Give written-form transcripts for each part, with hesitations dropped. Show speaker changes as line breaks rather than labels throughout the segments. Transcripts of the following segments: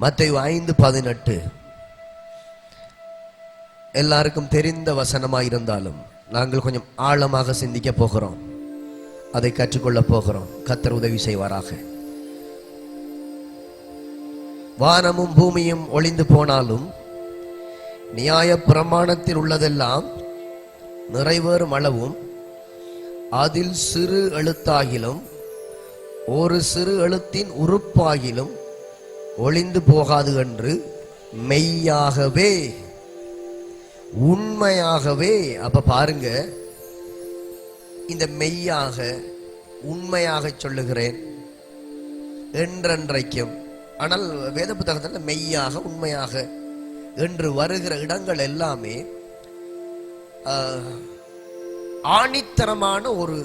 மத்தேயு 5:18 எல்லாருக்கும் தெரிந்த வசனமாயிருந்தாலும் நாங்கள் கொஞ்சம் ஆழமாக சிந்திக்க போகிறோம், அதை கற்றுக்கொள்ள போகிறோம். கர்த்தர் உதவி செய்வாராக. வானமும் பூமியும் ஒளிந்து போனாலும் நியாய பிரமாணத்தில் உள்ளதெல்லாம் நிறைவேறும் அளவும் அதில் சிறு எழுத்தாகிலும் ஒரு சிறு எழுத்தின் உறுப்பாகிலும் ஒளிந்து போகாது என்று மெய்யாகவே உண்மையாகவே. அப்ப பாருங்க, இந்த மெய்யாக உண்மையாக சொல்லுகிறேன் என்றென்றைக்கும். ஆனால் வேத புத்தகத்தில் மெய்யாக உண்மையாக என்று வருகிற இடங்கள் எல்லாமே ஆணித்தரமான ஒரு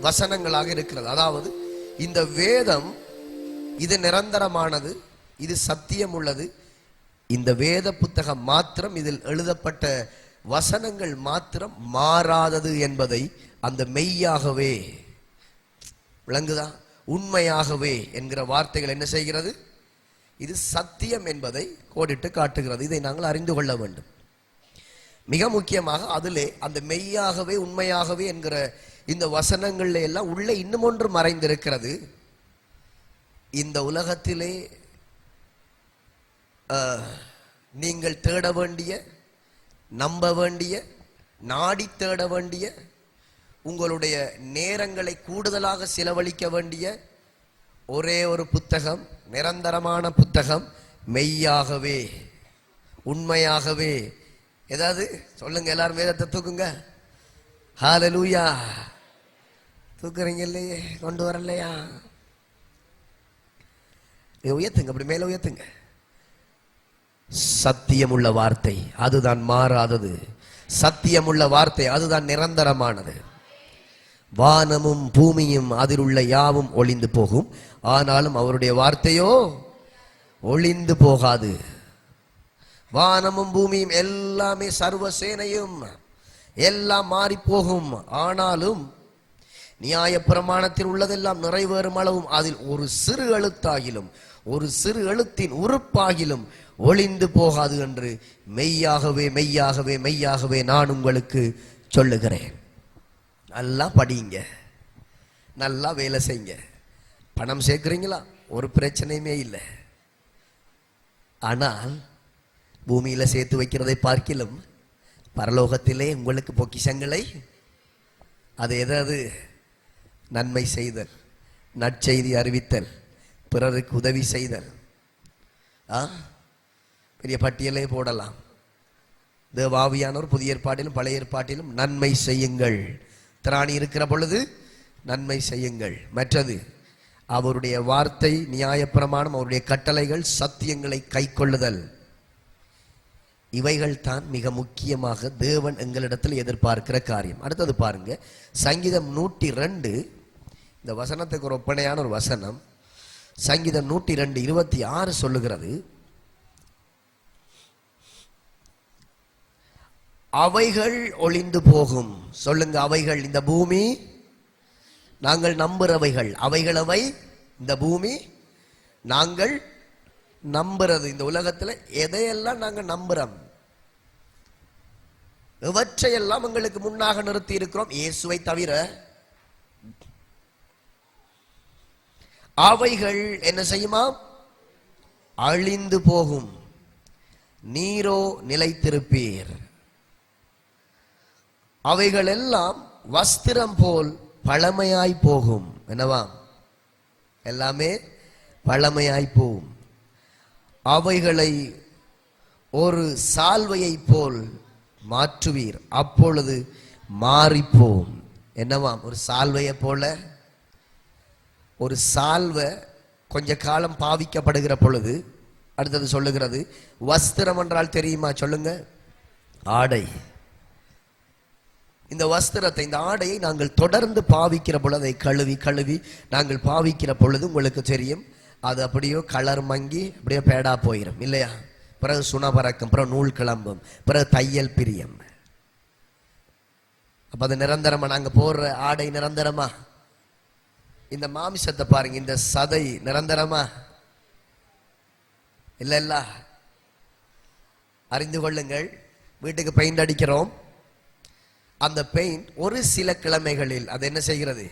வசனங்களாக இருக்கிறது. அதாவது இந்த வேதம் இது நிரந்தரமானது, இது சத்தியம் உள்ளது. இந்த வேத புத்தகம் மாத்திரம், இதில் எழுதப்பட்ட வசனங்கள் மாத்திரம் மாறாதது என்பதை அந்த மெய்யாகவே விளங்குதா, உண்மையாகவே என்கிற வார்த்தைகள் என்ன செய்கிறது? இது சத்தியம் என்பதை கோடிட்டு காட்டுகிறது. இதை நாங்கள் அறிந்து கொள்ள வேண்டும். மிக முக்கியமாக அதிலே அந்த மெய்யாகவே உண்மையாகவே என்கிற இந்த வசனங்கள்ல எல்லாம் உள்ளே இன்னும் ஒன்று மறைந்திருக்கிறது. இந்த உலகத்திலே நீங்கள் தேட வேண்டிய, நம்ப வேண்டிய, நாடி தேட வேண்டிய, உங்களுடைய நேரங்களை கூடுதலாக செலவழிக்க வேண்டிய ஒரே ஒரு புத்தகம், நிரந்தரமான புத்தகம், மெய்யாகவே உண்மையாகவே. ஏதாவது சொல்லுங்க, எல்லாரும் வேதத்தை தூக்குங்க. ஹல்லேலூயா. தூக்குறீங்க இல்லையே, கொண்டு வரலையா? உயர்த்துங்க, அப்படி மேல உயர்த்துங்க. சத்தியமுள்ள வார்த்தை அதுதான் மாறாதது. சத்தியமுள்ள வார்த்தை அதுதான் நிரந்தரமானது. வானமும் பூமியும் அதில் உள்ள யாவும் ஒளிந்து போகும், ஆனாலும் அவருடைய வார்த்தையோ ஒளிந்து போகாது. வானமும் பூமியும் எல்லாமே, சர்வசேனையும் எல்லாம் மாறி போகும், ஆனாலும் நியாய பிரமாணத்தில் உள்ளதெல்லாம் நிறைவேறும் அளவும் அதில் ஒரு சிறு எழுத்தாகிலும் ஒரு சிறு எழுத்தின் உறுப்பாகிலும் ஒளிந்து போகாது என்று மெய்யாகவே மெய்யாகவே மெய்யாகவே நான் உங்களுக்கு சொல்லுகிறேன். நல்லா படிங்க, நல்லா வேலை செய்யுங்க. பணம் சேர்க்குறீங்களா? ஒரு பிரச்சனையுமே இல்லை. ஆனால் பூமியில சேர்த்து வைக்கிறதை பார்க்கிலும் பரலோகத்திலே உங்களுக்கு பொக்கிஷங்களை, அது எதாவது நன்மை செய்தல், நற்செய்தி அறிவித்தல், பிறருக்கு உதவி செய்தல், பெரிய பட்டியலே போடலாம். தேவாவியானவர் புதிய ஏற்பாட்டிலும் பழைய ஏற்பாட்டிலும் நன்மை செய்யுங்கள், திராணி இருக்கிற பொழுது நன்மை செய்யுங்கள். மற்றது அவருடைய வார்த்தை, நியாயப்பிரமாணம், அவருடைய கட்டளைகள், சத்தியங்களை கைக்கொள்ளுதல், இவைகள் தான் மிக முக்கியமாக தேவன் எங்களிடத்தில் எதிர்பார்க்கிற காரியம். அடுத்தது பாருங்க, சங்கீதம் 102. இந்த வசனத்துக்கு ஒரு ஒப்பனையான ஒரு வசனம். சங்கீதம் 102:26 சொல்லுகிறது, அவைகள் ஒளிந்து போகும். சொல்லுங்க, அவைகள். இந்த பூமி நாங்கள் நம்புறவைகள். அவைகள் அவை, இந்த பூமி நாங்கள் நம்புறது. இந்த உலகத்தில் எதையெல்லாம் நாங்கள் நம்புறோம், எவற்றையெல்லாம் எங்களுக்கு முன்னாக நிறுத்தி இருக்கிறோம், இயேசுவை தவிர. அவைகள் என்ன செய்யுமா? அழிந்து போகும், நீரோ நிலைத்திருப்பீர். அவைகள் எல்லாம் வஸ்திரம் போல் பழமையாய் போகும். என்னவாம்? எல்லாமே பழமையாய் போகும். அவைகளை ஒரு சால்வையை போல் மாற்றுவீர், அப்பொழுது மாறிப்போம். என்னவாம்? ஒரு சால்வையை போல. ஒரு சால்வை கொஞ்ச காலம் பாவிக்கப்படுகிற பொழுது, அடுத்தது சொல்லுகிறது, வஸ்திரம் என்றால் தெரியுமா? சொல்லுங்க, ஆடை. இந்த வஸ்திரத்தை, இந்த ஆடையை நாங்கள் தொடர்ந்து பாவிக்கிற பொழுது, அதை கழுவி கழுவி நாங்கள் பாவிக்கிற பொழுது உங்களுக்கு தெரியும், அது அப்படியோ கலர் மங்கி அப்படியே பேடா போயிடும் இல்லையா? பிறகு சுன பறக்கும், பிறகு நூல் கிளம்பும், பிறகு தையல் பிரியம். அப்ப அது நிரந்தரமா? நாங்க போடுற ஆடை நிரந்தரமா? இந்த மாமிசத்தை பாருங்க, இந்த சதை நிரந்தரமா? இல்ல இல்ல, அறிந்து கொள்ளுங்கள். வீட்டுக்கு பெயிண்ட் அடிக்கிறோம். அந்த பெயிண்ட் ஒரு சில கிழமைகளில் அது என்ன செய்கிறது,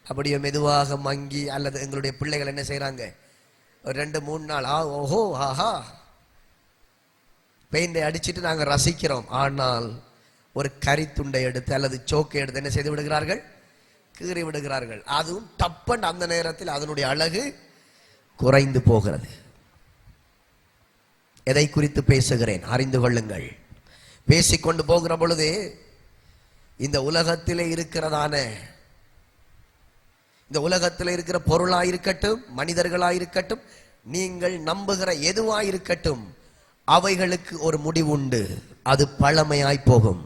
அப்படியே மெதுவாக மங்கி, அல்லது எங்களுடைய பிள்ளைகள் என்ன செய்யறாங்க, ஒரு 2-3 நாள் ஓஹோ ஆஹா பெயிண்டை அடிச்சுட்டு நாங்கள் ரசிக்கிறோம். ஆனால் ஒரு கரித்துண்டை எடுத்து அல்லது சோக்கை எடுத்து என்ன செய்து விடுகிறார்கள், கீறி விடுகிறார்கள். அதுவும் டப்பன் அந்த நேரத்தில் அதனுடைய அழகு குறைந்து போகிறது. எதை குறித்து பேசுகிறேன் அறிந்து கொள்ளுங்கள். பேசிக்கொண்டு போகிற பொழுதே இந்த உலகத்திலே இருக்கிறதான, இந்த உலகத்தில் இருக்கிற பொருளாயிருக்கட்டும், மனிதர்களாயிருக்கட்டும், நீங்கள் நம்புகிற எதுவாயிருக்கட்டும், அவைகளுக்கு ஒரு முடிவு உண்டு. அது பழமையாய் போகும்.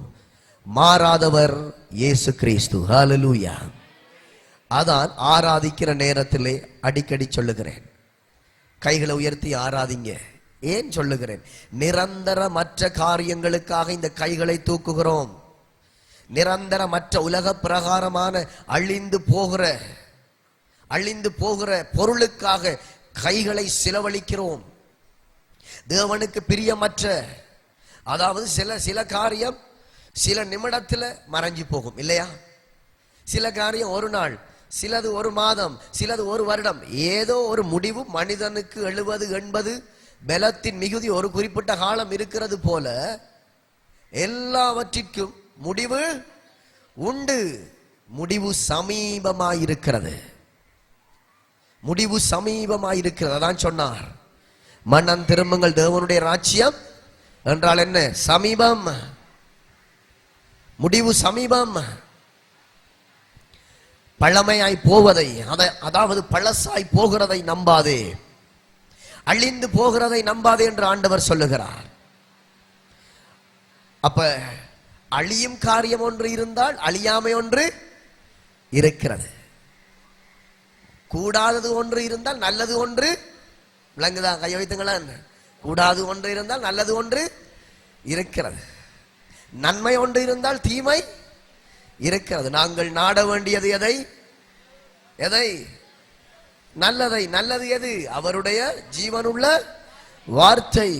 மாறாதவர் இயேசு கிறிஸ்து. ஹல்லேலூயா. அதான் ஆராதிக்கிற நேரத்திலே அடிக்கடி சொல்லுகிறேன், கைகளை உயர்த்தி ஆராதிங்க. ஏன் சொல்லுகிறேன், நிரந்தரமற்ற காரியங்களுக்காக இந்த கைகளை தூக்குகிறோம். நிரந்தரமற்ற உலக பிரகாரமான அழிந்து போகிற பொருளுக்காக கைகளை செலவழிக்கிறோம். தேவனுக்கு பிரியமற்ற, அதாவது சில காரியம் சில நிமிடத்தில் மறைஞ்சு போகும் இல்லையா? சில காரியம் ஒரு நாள், சிலது ஒரு மாதம், சிலது ஒரு வருடம். ஏதோ ஒரு முடிவு. மனிதனுக்கு 70-80 பலத்தின் மிகுதி ஒரு குறிப்பிட்ட காலம் இருக்கிறது போல எல்லாவற்றிற்கும் முடிவு உண்டு. முடிவு சமீபமாயிருக்கிறது. முடிவு சமீபமாயிருக்கிறது. அதான் சொன்னார், மனம் திரும்புங்கள், தேவனுடைய ராஜ்யம் என்றால் என்ன, சமீபம். முடிவு சமீபம். பழமையாய் போவதை, அதாவது பழசாய் போகிறதை நம்பாதே, அழிந்து போகிறதை நம்பாதே என்று ஆண்டவர் சொல்லுகிறார். அப்ப அழியும் காரியம் ஒன்று இருந்தால் அழியாமை ஒன்று இருக்கிறது. கூடாதது ஒன்று இருந்தால் நல்லது ஒன்று, விளங்குதா? கையை வைத்துங்களா. கூடாது ஒன்று இருந்தால் நல்லது ஒன்று இருக்கிறது. நன்மை ஒன்று இருந்தால் தீமை இருக்கிறது. நாங்கள் நாட வேண்டியது எதை? நல்லதை. நல்லது எது? அவருடைய ஜீவனுள்ள வார்த்தை.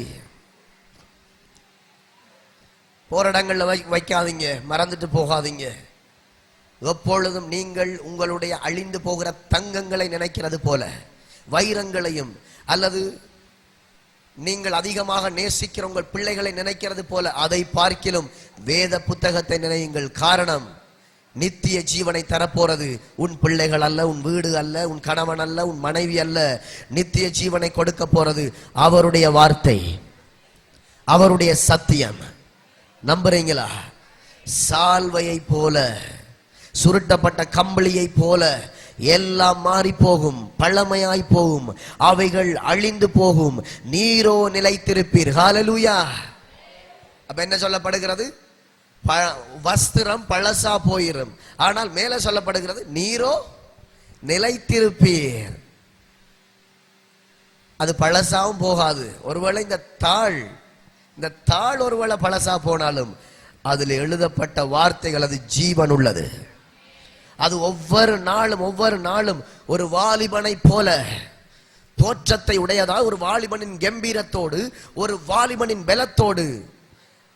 போராடங்கள்ல வைக்காதீங்க, மறந்துட்டு போகாதீங்க. எப்பொழுதும் நீங்கள் உங்களுடைய அழிந்து போகிற தங்கங்களை நினைக்கிறது போல, வைரங்களையும் அல்லது நீங்கள் அதிகமாக நேசிக்கிற உங்கள் பிள்ளைகளை நினைக்கிறது போல, அதை பார்க்கிலும் வேத புத்தகத்தை நினையுங்கள். காரணம், நித்திய ஜீவனை தரப்போறது உன் பிள்ளைகள் அல்ல, உன் வீடு அல்ல, உன் கணவன் அல்ல, உன் மனைவி அல்ல. நித்திய ஜீவனை கொடுக்க போறது அவருடைய வார்த்தை, அவருடைய சத்தியம். நம்புறீங்களா? சால்வையை போல, சுருட்டப்பட்ட கம்பளியை போல எல்லாம் மாறி போகும், பழமையாய் போகும், அவைகள் அழிந்து போகும். நீரோ நிலைத்திருப்பீர். ஹல்லேலூயா. அப்ப என்ன சொல்லப்படுகிறது? வஸ்திரம் பழசா போயிரும், ஆனால் மேல சொல்லப்படுகிறது நீரோ நிலைத்திருப்பீர். அது பழசாவும் போகாது. ஒருவேளை இந்த தாள் ஒருவேளை பழசா போனாலும் அதில் எழுதப்பட்ட வார்த்தைகள் அது ஜீவன் உள்ளது. அது ஒவ்வொரு நாளும் ஒரு வாலிபனை போல தோற்றத்தை உடையதா, ஒரு வாலிபனின் கம்பீரத்தோடு, ஒரு வாலிபனின் பலத்தோடு.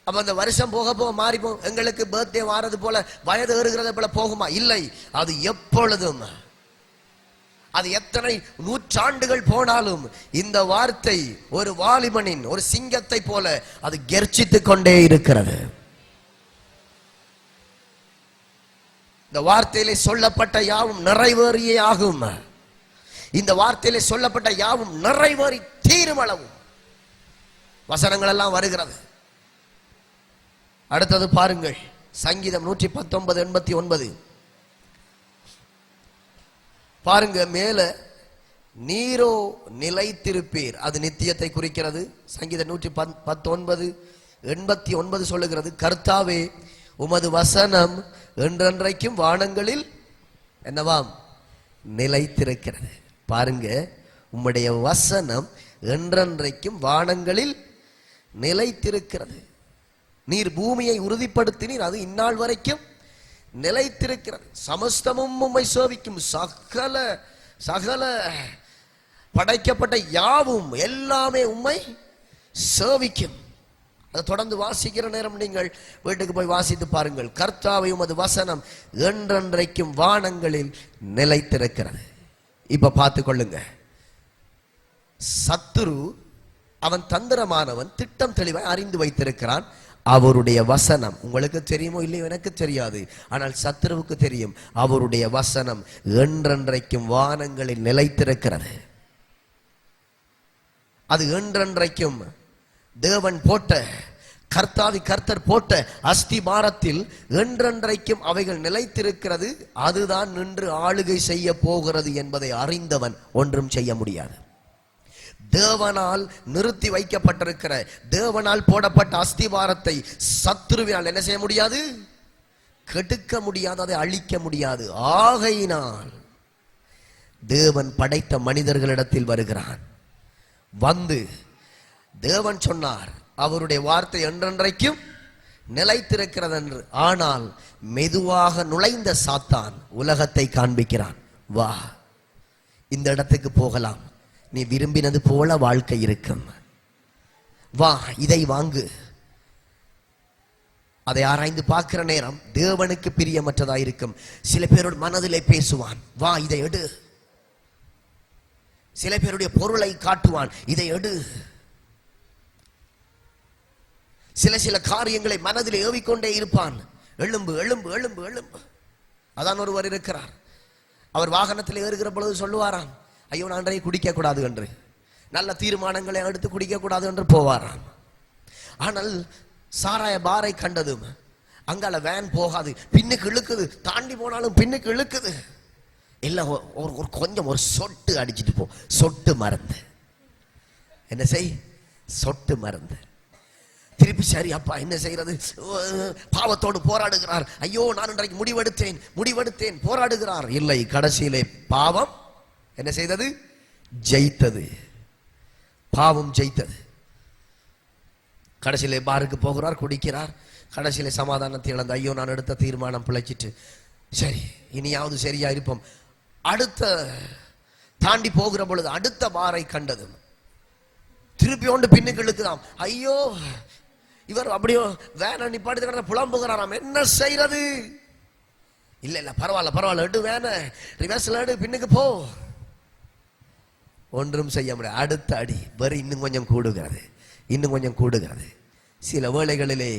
அப்ப அந்த வருஷம் போக போக மாறி போகும். எங்களுக்கு பர்த்டே வாரது போல, வயது ஏறுகிறது போல போகுமா? இல்லை. அது எப்பொழுதும், அது எத்தனை நூற்றாண்டுகள் போனாலும் இந்த வார்த்தை ஒரு வாலிபனின், ஒரு சிங்கத்தை போல அது கெர்ச்சித்துக் கொண்டே இருக்கிறது. இந்த வார்த்தையிலே சொல்லப்பட்ட யாவும் நிறைவேறியே ஆகும். இந்த வார்த்தையிலே சொல்லப்பட்ட யாவும் நிறைவேறி தீரும் அளவும் வசனங்கள் எல்லாம் வருகிறது. அடுத்தது பாருங்கள், சங்கீதம் 119:89. பாருங்க, மேல நீரோ நிலைத்திருப்பீர், அது நித்தியத்தை குறிக்கிறது. சங்கீதம் 119:89 சொல்லுகிறது, கர்த்தாவே உமது வசனம் என்றென்றைக்கும் வானங்களில் என்னவாம் நிலைத்திருக்கிறது. பாருங்க, உம்முடைய வசனம் என்றென்றைக்கும் வானங்களில் நிலைத்திருக்கிறது. நீர் பூமியை உறுதிப்படுத்தினீர், அது இந்நாள் வரைக்கும் நிலைத்திருக்கிறது. சமஸ்தமும் உம்மை சேவிக்கும், சகல படைக்கப்பட்ட யாவும் எல்லாமே உம்மை சேவிக்கும். அதை தொடர்ந்து வாசிக்கிற நேரம் நீங்கள் வீட்டுக்கு போய் வாசித்து பாருங்கள். கர்த்தாவை உமது வசனம் என்றென்றைக்கும் வானங்களில் நிலைத்திருக்கிறது. இப்ப பார்த்து கொள்ளுங்க, சத்துரு அவன் தந்திரமானவன், திட்டம் தெளிவாய் அறிந்து வைத்திருக்கிறான். அவருடைய வசனம் உங்களுக்கு தெரியுமோ இல்லையோ எனக்கு தெரியாது, ஆனால் சத்துருவுக்கு தெரியும். அவருடைய வசனம் என்றென்றைக்கும் வானங்களில் நிலைத்திருக்கிறது. அது என்றென்றைக்கும் தேவன் போட்ட, கர்த்தர் போட்ட அஸ்திபாரத்தில் என்றென்றைக்கும் அவைகள் நிலைத்திருக்கிறது. அதுதான் நின்று ஆளுகை செய்ய போகிறது என்பதை அறிந்தவன் ஒன்றும் செய்ய முடியாது. தேவனால் நிறுத்தி வைக்கப்பட்டிருக்கிற, தேவனால் போடப்பட்ட அஸ்திபாரத்தை சத்துருவினால் என்ன செய்ய முடியாது? கெடுக்க முடியாது, அதை அழிக்க முடியாது. ஆகையினால் தேவன் படைத்த மனிதர்களிடத்தில் வருகிறான். வந்து தேவன் சொன்னார், அவருடைய வார்த்தை என்றென்றைக்கும் நிலைத்திருக்கிறது என்று. ஆனால் மெதுவாக நுழைந்த சாத்தான் உலகத்தை காண்பிக்கிறான். வா, இந்த இடத்துக்கு போகலாம், நீ விரும்பினது போல வாழ்க்கை இருக்கும், வா இதை வாங்கு. அதை ஆராய்ந்து பார்க்கிற நேரம் தேவனுக்கு பிரியமற்றதா இருக்கும். சில பேரோட மனதிலே பேசுவான், வா இதை எடு. சில பேருடைய பொருளை காட்டுவான், இதை எடு. சில காரியங்களை மனதில் ஏவிக்கொண்டே இருப்பான். எழும்பு எழும்பு எழும்பு எழும்பு. அதான் ஒருவர் இருக்கிறார், அவர் வாகனத்தில் ஏறுகிற பொழுது சொல்லுவாராம், ஐயோ நான் அன்றைய குடிக்க கூடாது என்று, நல்ல தீர்மானங்களை எடுத்து குடிக்க கூடாது என்று போவாராம். ஆனால் சாராய பாரை கண்டதும் அங்கால வேன் போகாது, பின்னுக்கு இழுக்குது, தாண்டி போனாலும் பின்னுக்கு இழுக்குது. எல்லாம் ஒரு கொஞ்சம் ஒரு சொட்டு அடிச்சுட்டு போ. சொட்டு மருந்து என்ன செய்? சொட்டு மருந்து. திருப்பி சரி அப்பா என்ன செய்யறது? பாவத்தோடு போராடுகிறார். ஐயோ நான் இன்றைக்கு முடிவெடுத்தேன் போராடுகிறார். இல்லை, கடைசியிலே பாவம் என்ன செய்தது? ஜெயித்தது. பாவம் ஜெயித்தது. கடைசியிலே பாருக்கு போகிறார், குடிக்கிறார். கடைசியிலே சமாதானத்தை இழந்து, ஐயோ நான் எடுத்த தீர்மானம் பிழைச்சிட்டு, சரி இனியாவது சரியா இருப்போம். அடுத்த தாண்டி போகிற பொழுது அடுத்த பாரை கண்டதும் திருப்பி ஒன்று பின்னுக்கு இழுக்குதாம். ஐயோ இவர் அப்படியோ வேனை நிப்பாட்டி புலம்புகிறாராம். என்ன செய்யறது? இல்ல பரவாயில்ல எடு, வேனை ரிவர்ஸ்ல எடு, பின்னுக்கு போ. ஒன்றும் செய்ய முடியாது. அடுத்த அடி வரி இன்னும் கொஞ்சம் கூடுகிறது. சில வேளைகளிலே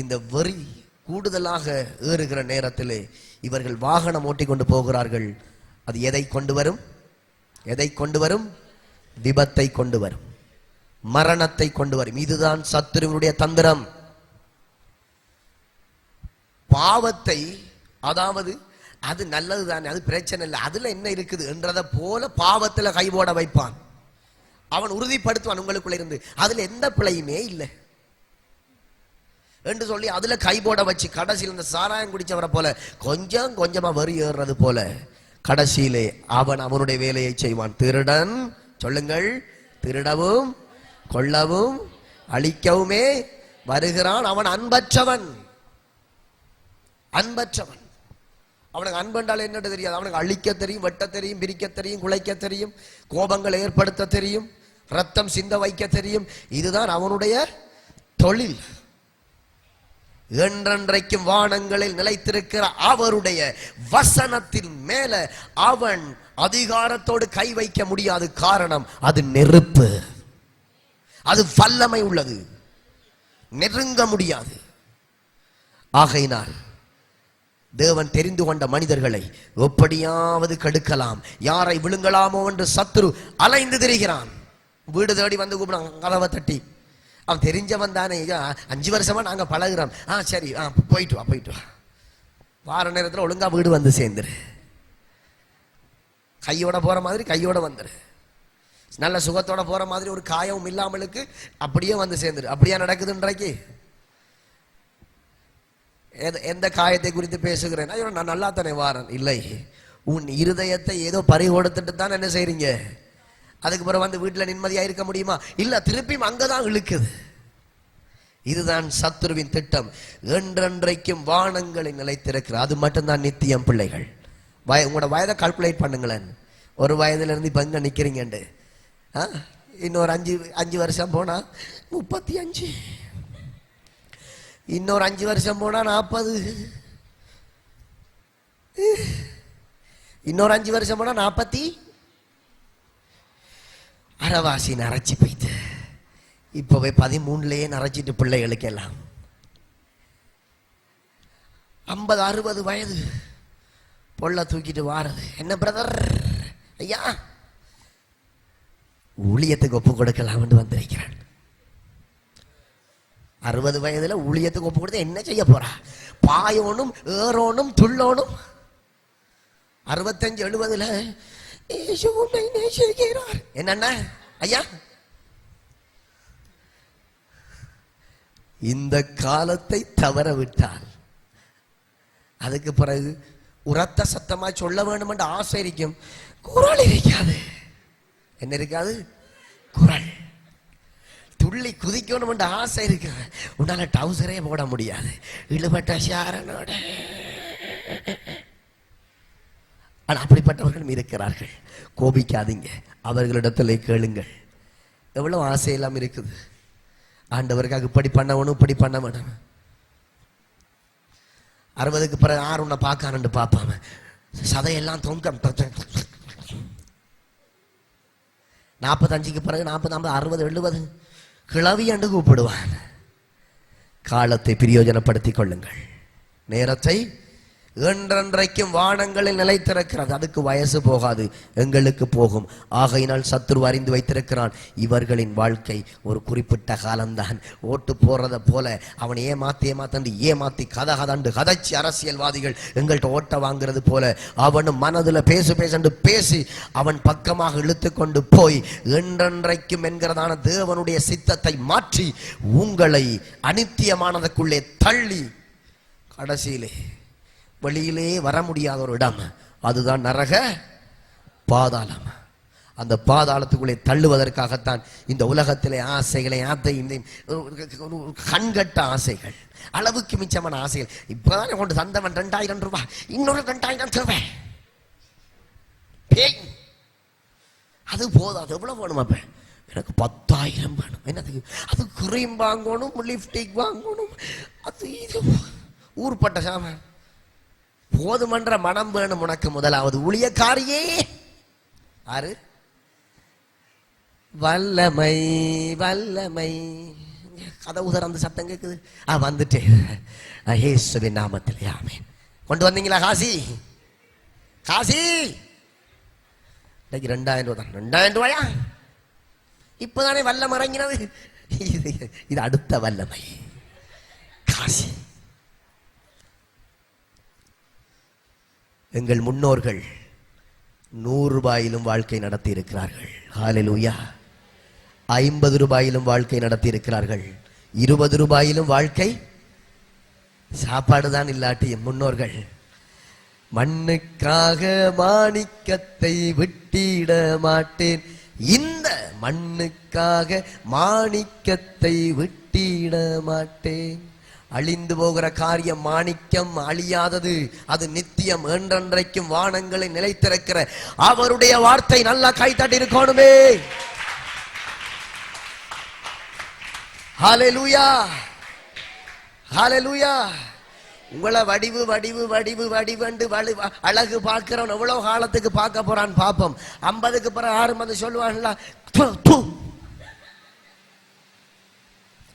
இந்த வரி கூடுதலாக ஏறுகிற நேரத்திலே இவர்கள் வாகனம் ஓட்டிக்கொண்டு போகிறார்கள். அது எதை கொண்டு வரும்? விபத்தை கொண்டு வரும், மரணத்தை கொண்டு வரும். இதுதான் சத்துருவினுடைய தந்திரம். பாவத்தை, அதாவது அது நல்லது தானே, அது பிரச்சனை இல்லை, அதுல என்ன இருக்குது என்றதை போல பாவத்துல கைபோட வைப்பான். அவன் உறுதிப்படுத்துவான் உங்களுக்குள்ள இருந்து, அதுல எந்த பிழையுமே இல்லை என்று சொல்லி அதுல கைபோட வச்சு கடைசியில் இந்த சாராயம் குடிச்சவரை போல கொஞ்சம் கொஞ்சமா வரி ஏறுறது போல கடைசியிலே அவன் அவனுடைய வேலையை செய்வான். திருடன், சொல்லுங்கள், திருடவும் கொல்லவும் அழிக்கவுமே வருகிறான். அவன் அன்பற்றவன். அவனுக்கு அன்பென்றால் என்னன்னு தெரியாது. அவனுக்கு அழிக்க தெரியும், வெட்ட தெரியும், பிரிக்க தெரியும், குலைக்க தெரியும், கோபங்களை ஏற்படுத்த தெரியும், ரத்தம் சிந்த வைக்க தெரியும். இதுதான் அவனுடைய தொழில். என்றென்றைக்கும் வானங்களில் நிலைத்திருக்கிற அவருடைய வசனத்தின் மேல அவன் அதிகாரத்தோடு கை வைக்க முடியாது. காரணம், அது நெருப்பு, அது வல்லமை உள்ளது, நெருங்க முடியாது. ஆகையினால் தேவன் தெரிந்து கொண்ட மனிதர்களை எப்படியாவது கெடுக்கலாம், யாரை விழுங்கலாமோ என்று சத்துரு அலைந்து திரிகிறான். வீடு தேடி வந்து கூப்பிடான், கதவை தட்டி. அவன் தெரிஞ்சவன் தானே, 5 வருஷமா நாங்க பழகுறோம். சரி போயிட்டு வா. வார நேரத்தில் ஒழுங்கா வீடு வந்து சேர்ந்துரு. கையோட போற மாதிரி கையோட வந்துரு. நல்ல சுகத்தோட போற மாதிரி ஒரு காயமும் இல்லாமலுக்கு அப்படியே வந்து சேர்ந்துரு. அப்படியே நடக்குது இன்றைக்கு. எந்த காயத்தை குறித்து பேசுகிறேன்? ஐயோ நான் நல்லா தானே வாரன். இல்லை, உன் இருதயத்தை ஏதோ பறி கொடுத்துட்டு தான் என்ன செய்றீங்க? அதுக்கு பிறகு வந்து வீட்டில் நிம்மதியா இருக்க முடியுமா? இல்ல, திருப்பியும் அங்கதான் இழுக்குது. இதுதான் சத்துருவின் திட்டம். என்றென்றைக்கும் வானங்களை நிலைத்திருக்கிற, அது மட்டும்தான் நித்தியம். பிள்ளைகள், உங்களோட வயதை கால்குலேட் பண்ணுங்களேன். ஒரு வயதுல இருந்து இப்ப எங்க நிக்கிறீங்கண்டு. இன்னொரு 5 வருஷம் போனா 35, இன்னொரு 5 வருஷம் போனா 40, இன்னொரு 5 வருஷம் போனா 40. அரைவாசி நரைச்சி போயிட்டு இப்பவே 13லயே நரைச்சிட்டு பிள்ளைகளுக்கு எல்லாம் 50 60 வயது பொள்ள தூக்கிட்டு வாரது. என்ன பிரதர், ஐயா ஊழியத்துக்கு ஒப்பு கொடுக்கலாம் வந்திருக்கிறான். 60 வயதுல ஊழியத்துக்கு ஒப்பு கொடுத்து என்ன செய்ய போறா? பாயோனும் ஏறோனும் துள்ளோனும். 65 70ல என்னன்னா ஐயா இந்த காலத்தை தவற விட்டால் அதுக்கு பிறகு உரத்த சத்தமா சொல்ல வேண்டும் என்ற ஆசை இருக்கும், குரல் இருக்காது. என்ன இருக்காது? குரல். துள்ளி குதிக்கணும் என்ற ஆசை இருக்கு, உன்னால டவுசரே போட முடியாது இழுபட்ட ஷாரனோட. அப்படிப்பட்டவர்களும் இருக்கிறார்கள். கோபிக்காதீங்க, அவர்களிடத்துல கேளுங்கள். எவ்வளவு ஆசையெல்லாம் இருக்குது ஆண்டவருக்காக. இப்படி பண்ண வேணும், இப்படி பண்ண வேணும். 60க்கு பிறகு யார் உன்னை பார்க்கான்னு பார்ப்பாங்க, சதையெல்லாம் தொங்க. 45க்கு பிறகு 40 50 60 70 கிளவி என்று கூப்பிடுவான். காலத்தை பிரயோஜனப்படுத்திக் கொள்ளுங்கள். நேரத்தை என்றென்றைக்கும் வானங்களில் நிலைத்திருக்கிறது. அதுக்கு வயசு போகாது, எங்களுக்கு போகும். ஆகையினால் சத்துரு அறிந்து வைத்திருக்கிறான், இவர்களின் வாழ்க்கை ஒரு குறிப்பிட்ட காலம்தான். ஓட்டு போறத போல அவன் ஏமாத்தி கதண்டு கதைச்சி அரசியல்வாதிகள் எங்கள்கிட்ட ஓட்ட வாங்குறது போல அவனும் மனதுல பேசண்டு பேசி அவன் பக்கமாக இழுத்து கொண்டு போய் என்றென்றைக்கும் என்கிறதான தேவனுடைய சித்தத்தை மாற்றி உங்களை அனித்தியமானதுக்குள்ளே தள்ளி கடைசியிலே வெளியிலே வர முடியாத ஒரு இடம், அதுதான் நரக பாதாளம். அந்த பாதாளத்துக்குள்ளே தள்ளுவதற்காகத்தான் இந்த உலகத்திலே ஆசைகளை கண்கட்ட ஆசைகள், அளவுக்கு மிச்சமான ஆசைகள். இப்பதான் கொண்டு தந்தவன் 2000 ரூபாய், இன்னொரு 2000 தேவை. அது போதும். அது எவ்வளவு வேணும்? அப்ப எனக்கு 10,000 வேணும். என்னது? அது கிரீம் வாங்கணும், லிப்டிக் வாங்கணும், அது இது ஊர்பட்ட சாமான். போதுமன்ற மனம் வேணும் உனக்கு. முதலாவது ஊழியக்காரியே ஆறு வல்லமை வல்லமை. கதவு திறந்து சத்தம் கேக்குது. வந்துட்டேன் இயேசுவின் நாமத்திலே ஆமென். கொண்டு வந்தீங்களா காசி? காசி 2000 ரூபாய் தான். 2000 ரூபாயா? இப்பதானே வல்லமை இறங்கினது. இது அடுத்த வல்லமை காசி. எங்கள் முன்னோர்கள் 100 ரூபாயிலும் வாழ்க்கை நடத்தி இருக்கிறார்கள். ஹல்லேலூயா. 50 ரூபாயிலும் வாழ்க்கை நடத்தி இருக்கிறார்கள். 20 ரூபாயிலும் வாழ்க்கை. சாப்பாடு தான் இல்லாட்டி முன்னோர்கள் மண்ணுக்காக மாணிக்கத்தை விட்டிட மாட்டேன், இந்த மண்ணுக்காக மாணிக்கத்தை விட்டிட மாட்டேன். அழிந்து போகிற காரியம் மாணிக்கம் அழியாதது, அது நித்தியம் என்றென்றைக்கும் வானங்களை நிலைத்திருக்கிற அவருடைய வார்த்தை. நல்லா கைத்தட்டி இருக்கணுமே. ஹல்லேலூயா ஹல்லேலூயா. உங்களை வடிவு வடிவு வடிவு வடிவண்டு அழகு பார்க்கிறவன் எவ்வளவு காலத்துக்கு பார்க்க போறான் பாப்போம். 50க்கு பிறகு 60 சொல்லுவான்ல,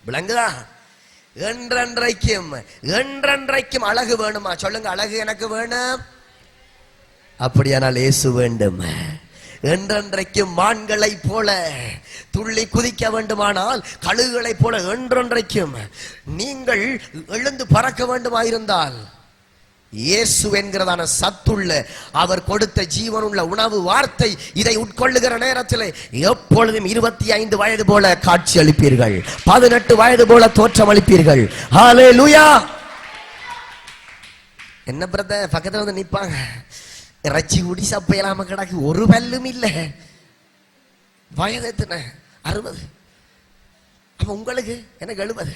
விளங்குதா? என்றென்றைக்கும் என்றென்றைக்கும் அழகு வேணுமா? சொல்லுங்க, அழகு எனக்கு வேணும். அப்படியானால் இயேசு வேண்டும். என்றென்றைக்கும் மான்களை போல துள்ளி குதிக்க வேண்டுமானால், கழுகுகளை போல என்றென்றைக்கும் நீங்கள் எழுந்து பறக்க வேண்டுமாயிருந்தால், இயேசு என்கிறதான சத்துள்ள அவர் கொடுத்த ஜீவனுள்ள உணவு வார்த்தை இதை உட்கொள்ளுகிற நேரத்தில் எப்பொழுதும் 25 வயது போல காட்சி அளிப்பீர்கள், 18 வயது போல தோற்றம் அளிப்பீர்கள். ஹல்லேலூயா. என்ன பிரதர் பக்கத்துல வந்து நிப்பாங்க, இறைச்சி குடி சப்பையலாம கிடக்கு, ஒரு பல்லும் இல்லை, வயது எத்தனை? 60. அப்ப உங்களுக்கு எனக்கு 70,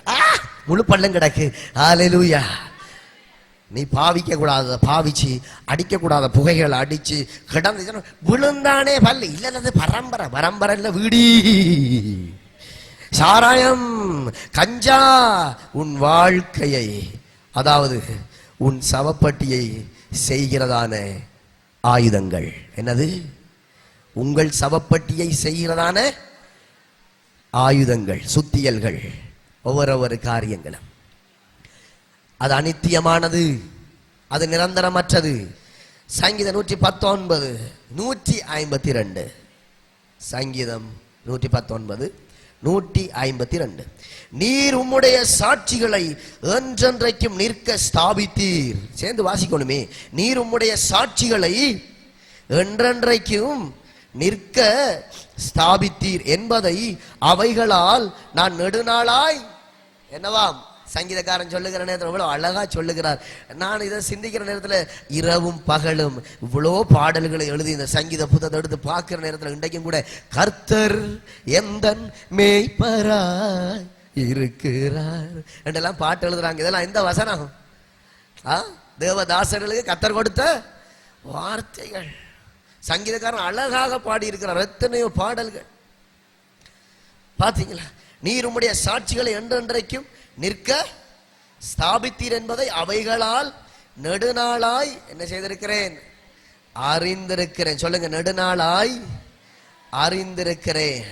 முழு பல்லும் கிடக்கு. ஹல்லேலூயா. நீ பாவிக்க கூடாத பாவிச்சு அடிக்க கூடாத புகைகளை அடிச்சு கிடந்து விழுந்தானே பல்லு இல்ல, அது பரம்பரை பரம்பரை இல்ல, வீடி சாராயம் கஞ்சா உன் வாழ்க்கையை, அதாவது உன் சவப்பட்டியை செய்கிறதான ஆயுதங்கள். என்னது? உங்கள் சவப்பட்டியை செய்கிறதான ஆயுதங்கள், சுத்தியல்கள், ஒவ்வொரு காரியங்களும். அது அனித்தியமானது, அது நிரந்தரமற்றது. சங்கீதம் 119 152, சங்கீதம் 119 152. நீர் உம்முடைய சாட்சிகளை என்றென்றைக்கும் நிற்க ஸ்தாபித்தீர். சேர்ந்து வாசிக்கணுமே. நீர் உம்முடைய சாட்சிகளை என்றென்றைக்கும் நிற்க ஸ்தாபித்தீர் என்பதை அவைகளால் நான் நெடுநாளாய், என்னவாம் சங்கீதக்காரன் சொல்லுகிற நேரத்தில் இவ்வளவு அழகா சொல்லுகிறார். நான் இதை சிந்திக்கிற நேரத்தில் இரவும் பகலும் இவ்வளோ பாடல்களை எழுதி இந்த சங்கீத புத்தகத்தை எடுத்து பார்க்கிற நேரத்தில் இன்றைக்கும் கூட கர்த்தர் எந்தன் மேய்ப்பராய் இருக்கிறார் என்றெல்லாம் பாட்டு எழுதுறாங்க. இதெல்லாம் எந்த வசனம்? தேவதாசர்களுக்கு கர்த்தர் கொடுத்த வார்த்தைகள். சங்கீதக்காரன் அழகாக பாடி இருக்கிறார். எத்தனையோ பாடல்கள் பார்த்தீங்களா? நீர் உம்முடைய சாட்சிகளை என்றென்றைக்கும் நிற்க ஸ்தாபித்தீர் என்பதை அவைகளால் நெடுநாளாய் என்ன செய்திருக்கிறேன்? அறிந்திருக்கிறேன். சொல்லுங்க, நெடுநாளாய் அறிந்திருக்கிறேன்.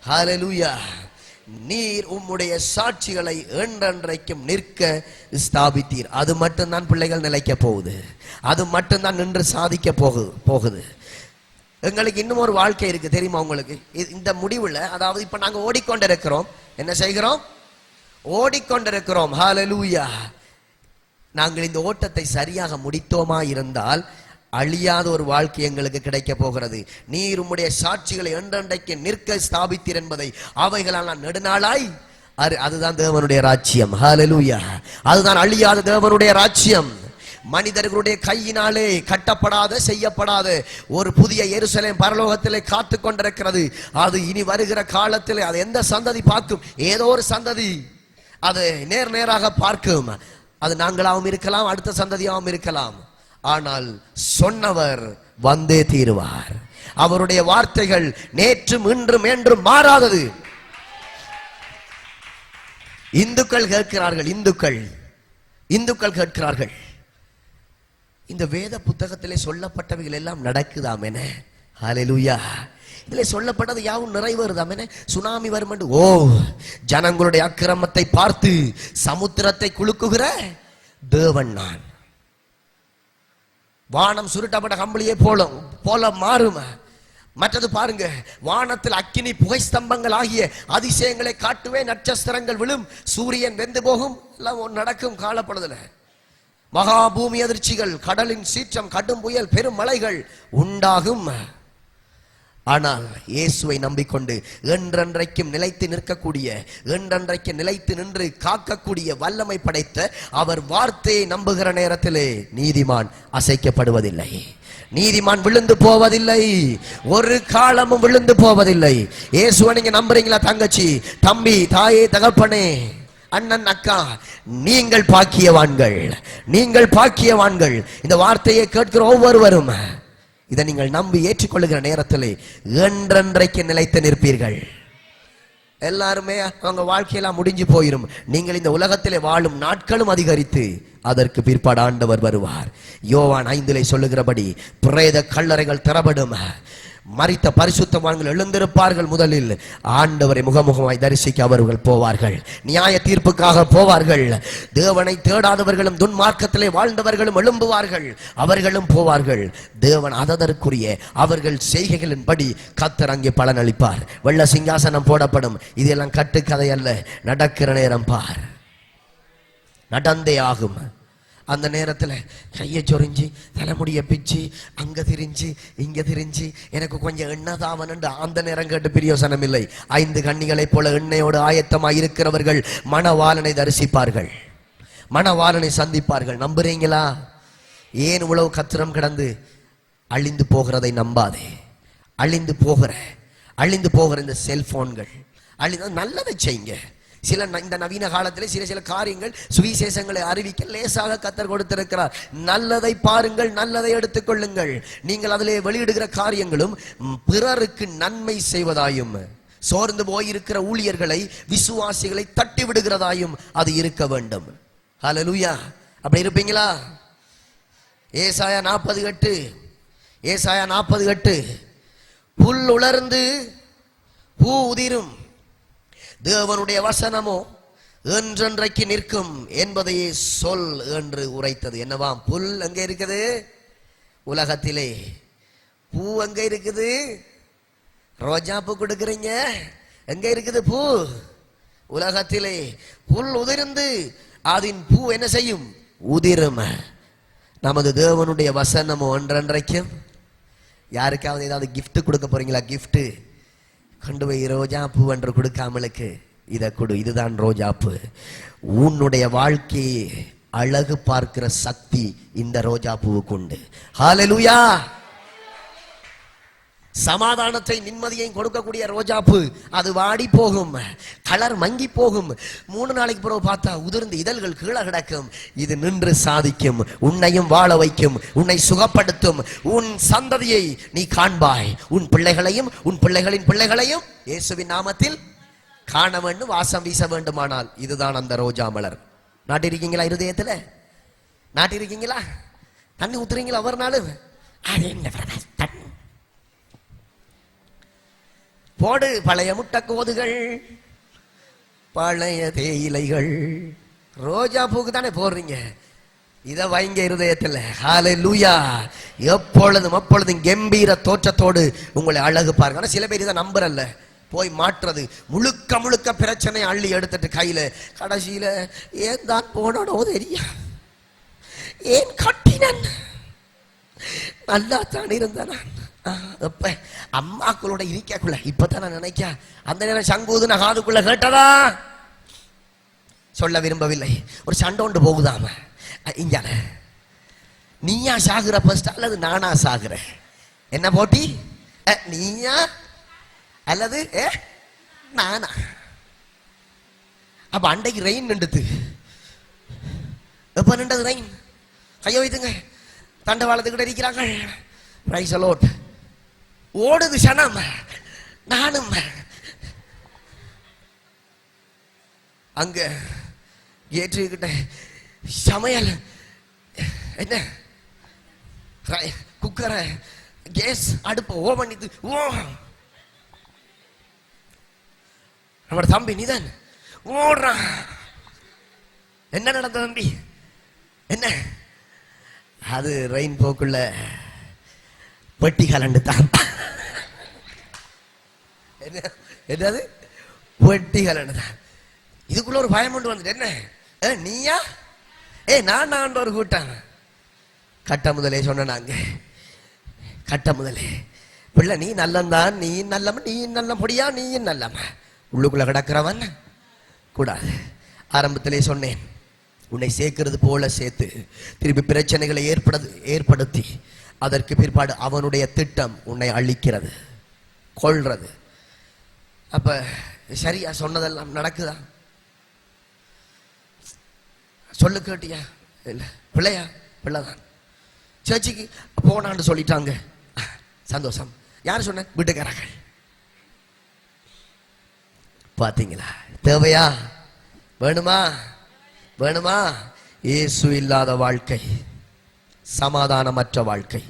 ஹல்லேலூயா. நீர் உம்முடைய சாட்சிகளை என்றென்றைக்கும் நிற்க ஸ்தாபித்தீர். அது மட்டும்தான் பிள்ளைகள் நிலைக்க போகுது. அது மட்டும்தான் நின்று சாதிக்க போகுது. எங்களுக்கு இன்னும் ஒரு வாழ்க்கை இருக்கு, தெரியுமா உங்களுக்கு? இந்த முடிவுல, அதாவது இப்ப நாங்க ஓடிக்கொண்டிருக்கிறோம். என்ன செய்கிறோம்? ஓடிக்கொண்டிருக்கிறோம். ஹல்லேலூயா. நாங்கள் இந்த ஓட்டத்தை சரியாக முடித்தோமா இருந்தால் அழியாத ஒரு வாழ்க்கை எங்களுக்கு கிடைக்க போகிறது. நீர் உம்முடைய சாட்சிகளை என்றென்றைக்கு நிற்க ஸ்தாபித்தீர் என்பதை அவைகளால் நான் நெடுநாளாய் அதுதான் தேவனுடைய ராஜ்யம். ஹல்லேலூயா. அதுதான் அழியாத தேவனுடைய ராஜ்யம். மனிதர்களுடைய கையினாலே கட்டப்படாத செய்யப்படாத ஒரு புதிய எருசலேம் பரலோகத்திலே காத்து கொண்டிருக்கிறது. அது இனி வருகிற காலத்திலே அது எந்த சந்ததி பார்க்கும்? ஏதோ ஒரு சந்ததி அது நேராக பார்க்கும். அது நாங்களாகவும் இருக்கலாம், அடுத்த சந்ததியாகவும் இருக்கலாம். ஆனால் சொன்னவர் வந்தே தீருவார். அவருடைய வார்த்தைகள் நேற்றும் இன்றும் என்றும் மாறாதது. இந்துக்கள் கேட்கிறார்கள், இந்துக்கள் கேட்கிறார்கள், இந்த வேத புத்தகத்திலே சொல்லப்பட்டவைகள் எல்லாம் நடக்குதாம் என. ஹல்லேலூயா. இதில் சொல்லப்பட்டது யாவும் நிறைவேறுதாம் என. சுனாமி வரும் என்று, ஓ, ஜனங்களுடைய அக்கிரமத்தை பார்த்து சமுத்திரத்தை குலுக்குகிற தேவன் நான். வானம் சுருட்டப்பட்ட கம்பளியே போல மாறும். மற்றது பாருங்க, வானத்தில் அக்கினி புகை ஸ்தம்பங்கள் ஆகிய அதிசயங்களை காட்டுவே, நட்சத்திரங்கள் விழும், சூரியன் வெந்து போகும், எல்லாம் நடக்கும் காலப்படுதல. மகா பூமி அதிர்ச்சிகள், கடலின் சீற்றம், கடும் புயல், பெரும் மலைகள் உண்டாகும். ஆனால் இயேசுவை நம்பிக்கொண்டு என்றென்றைக்கும் நிலைத்து நிற்கக்கூடிய, என்றென்றைக்கு நிலைத்து நின்று காக்கக்கூடிய வல்லமை படைத்த அவர் வார்த்தையை நம்புகிற நேரத்திலே நீதிமான் அசைக்கப்படுவதில்லை. நீதிமான் விழுந்து போவதில்லை. ஒரு காலமும் விழுந்து போவதில்லை. இயேசுவை நீங்க நம்புறீங்களா? தங்கச்சி, தம்பி, தாயே, தகப்பனே, அண்ணன், அக்கா, நீங்கள் பாக்கியவான்கள், நீங்கள் பாக்கியவான்கள். இந்த வார்த்தையை கேட்கிற ஒவ்வொருவரும் இதை நீங்கள் நம்பி ஏற்றுக்கொள்ளுகிற நேரத்தில் என்றென்றைக்கு நிலைத்து நிற்பீர்கள். எல்லாருமே அவங்க வாழ்க்கையெல்லாம் முடிஞ்சு போயிரும். நீங்கள் இந்த உலகத்திலே வாழும் நாட்களும் அதிகரித்து அதற்கு பிற்பாடு ஆண்டவர் வருவார். யோவான் 5 சொல்லுகிறபடி பிரேத கல்லறைகள் திறப்படும், மரித்த பரிசுத்தவான்கள் எழுந்திருப்பார்கள். முதலில் ஆண்டவரை முகமுகமாய் தரிசிக்க அவர்கள் போவார்கள். நியாய தீர்ப்புக்காக போவார்கள். தேவனை தேடாதவர்களும் துன்மார்க்கத்திலே வாழ்ந்தவர்களும் எழும்புவார்கள், அவர்களும் போவார்கள். தேவன் அதற்குரிய அவர்கள் செய்கைகளின்படி கர்த்தர் அங்கே பலன் அளிப்பார். வெள்ள சிங்காசனம் போடப்படும். இதெல்லாம் கட்டுக்கதை அல்ல, நடக்கிற நேரம் பார், நடந்தே ஆகும். அந்த நேரத்தில் கையை சொரிஞ்சு தலைமுடிய பிச்சு அங்க திரிஞ்சு இங்க திரிஞ்சு எனக்கு கொஞ்சம் எண்ணெய் தாவன் என்று அந்த நேரம் கேட்டு பிரியோசனம் இல்லை. 5 கன்னிகளைப் போல எண்ணெயோடு ஆயத்தமாக இருக்கிறவர்கள் மணவாளனை தரிசிப்பார்கள், மணவாளனை சந்திப்பார்கள். நம்புறீங்களா? ஏன் இவ்வளவு கத்திரம் கிடந்து அழிந்து போகிறதை நம்பாதே. அழிந்து போகிற இந்த செல்போன்கள் நல்லதை செய்யுங்க. சில இந்த நவீன காலத்தில் சில காரியங்கள் சுவிசேஷங்களை அறிவிக்க லேசாக கர்த்தர் கொடுத்திருக்கிறார். நல்லதை பாருங்கள், நல்லதை எடுத்துக்கொள்ளுங்கள். நீங்கள் அதிலே வெளியிடுகிற காரியங்களும் பிறருக்கு நன்மை செய்வதாயும், சோர்ந்து போயிருக்கிற ஊழியர்களை விசுவாசிகளை தட்டி விடுகிறதாயும் அது இருக்க வேண்டும். ஹல்லேலூயா. அப்படி இருப்பீங்களா? ஏசாயா 40:8, ஏசாயா 40:8, புல் உலர்ந்து பூ உதிரும், தேவனுடைய வசனமோ என்றென்றைக்கு நிற்கும் என்பதையே சொல் என்று உரைத்தது. என்னவாம்? புல் எங்க இருக்குது? உலகத்திலே. பூ எங்க இருக்குது? ரோஜா பூ கொடுக்குறீங்க, எங்க இருக்குது பூ? உலகத்திலே. புல் உதிர்ந்து அதன் பூ என்ன செய்யும்? உதிரும். நமது தேவனுடைய வசனமோ என்றென்றைக்கும். யாருக்காவது ஏதாவது கிஃப்ட் கொடுக்க போறீங்களா? கிஃப்ட் கொண்டு போய் ரோஜா பூ என்று கொடுக்காமலுக்கு இதை கொடு, இதுதான் ரோஜா பூ. உன்னுடைய வாழ்க்கையை அழகு பார்க்கிற சக்தி இந்த ரோஜா பூவுக்கு உண்டு. ஹல்லேலூயா. சமாதானத்தை நிம்மதியையும் கொடுக்கக்கூடிய ரோஜாப்பு அது வாடி போகும், கலர் மங்கி போகும். 3 நாளைக்கு பிறகு பார்த்தா உதிர்ந்து இதழ்கள் கீழே கிடக்கும். இது நின்று சாதிக்கும், உன்னையும் வாழ வைக்கும், உன்னை சுகப்படுத்தும். உன் சந்ததியை நீ காண்பாய், உன் பிள்ளைகளையும் உன் பிள்ளைகளின் பிள்ளைகளையும் இயேசுவின் நாமத்தில் காண வேண்டும், வாசம் வீச வேண்டுமானால் இதுதான் அந்த ரோஜா மலர். நாட்டிருக்கீங்களா? இருதயத்துல நாட்டிருக்கீங்களா? தண்ணி ஊத்துறீங்களா ஒவ்வொரு நாளும்? போடு பழைய முட்டைக்கோதுகள், பழைய தேயிலைகள், ரோஜா பூக்கு தானே போடுறீங்க. இதை வைங்க இருதயத்தில். ஹல்லேலூயா. எப்பொழுதும் அப்பொழுதும் கம்பீர தோற்றத்தோடு உங்களை அழகு பாருங்க. ஆனா சில பேர் இதை நம்புறல்ல, போய் மாற்றுறது. முழுக்க முழுக்க பிரச்சனை அள்ளி எடுத்துட்டு கையில கடைசியில ஏன் தான் போனோ தெரியா, ஏன் கட்டினன், நல்லா தான் இருந்தேன் எப்ப அம்மாக்களோட இருக்கக்குள்ள. இப்பதான் நான் நினைக்க அந்த நேரம் சங்கூதுன காதுக்குள்ள கேட்டதா சொல்ல விரும்பவில்லை. ஒரு சண்டை ஒன்று போகுதாம இங்க, நீயா சாகுற ஃபர்ஸ்ட் அல்லது நானா சாகுறேன்? என்ன போட்டி? நீயா அல்லது நானா? அப்ப அண்டைக்கு ரெயின் நின்றுது. எப்ப நின்றது ரெயின்? கையோ வைத்துங்க. தண்டவாளத்துக்கிட்ட இருக்கிறாங்க. Praise the Lord. ஓடுது சனம், நானும் அங்க ஏற்றுக்கிட்ட சமையல் என்ன குக்கரை கேஸ் அடுப்ப ஓவன் இது நம்ம தம்பி நீதான் ஓடுறான். என்ன நடந்தது தம்பி? என்ன அது ரெயின் போக்குள்ள வெட்டி கலண்டு தான். என்னது வெட்டி கலண்டு தான். இதுக்குள்ள ஒரு பயம் கொண்டு வந்துட்டு என்ன நீயா நான் ஒரு கூட்டம் கட்ட முதலே சொன்னாங்க. கட்ட முதலே பிள்ளை நீ நல்லந்தான், நீ நல்லம, நீ நல்ல பொடியா, நீ நல்லம, உள்ளுக்குள்ள கிடக்கிறவன் கூடாது. ஆரம்பத்திலே சொன்னேன், உன்னை சேர்க்கிறது போல சேர்த்து திருப்பி பிரச்சனைகளை ஏற்படுத்தி அதற்கு பிற்பாடு அவனுடைய திட்டம் உன்னை அழிக்கிறது, கொள்றது. அப்ப சரியா சொன்னதெல்லாம் நடக்குதா? சொல்லு கேட்டியா? இல்ல. பிள்ளையா? பிள்ளைதான். சர்ச்சுக்கு போனான்னு சொல்லிட்டாங்க, சந்தோஷம். யாரு சொன்ன? வீட்டுக்காரர்கள். பாத்தீங்களா? தேவையா? வேணுமா? வேணுமா? இயேசு இல்லாத வாழ்க்கை சமாதானமற்ற வாழ்க்கை.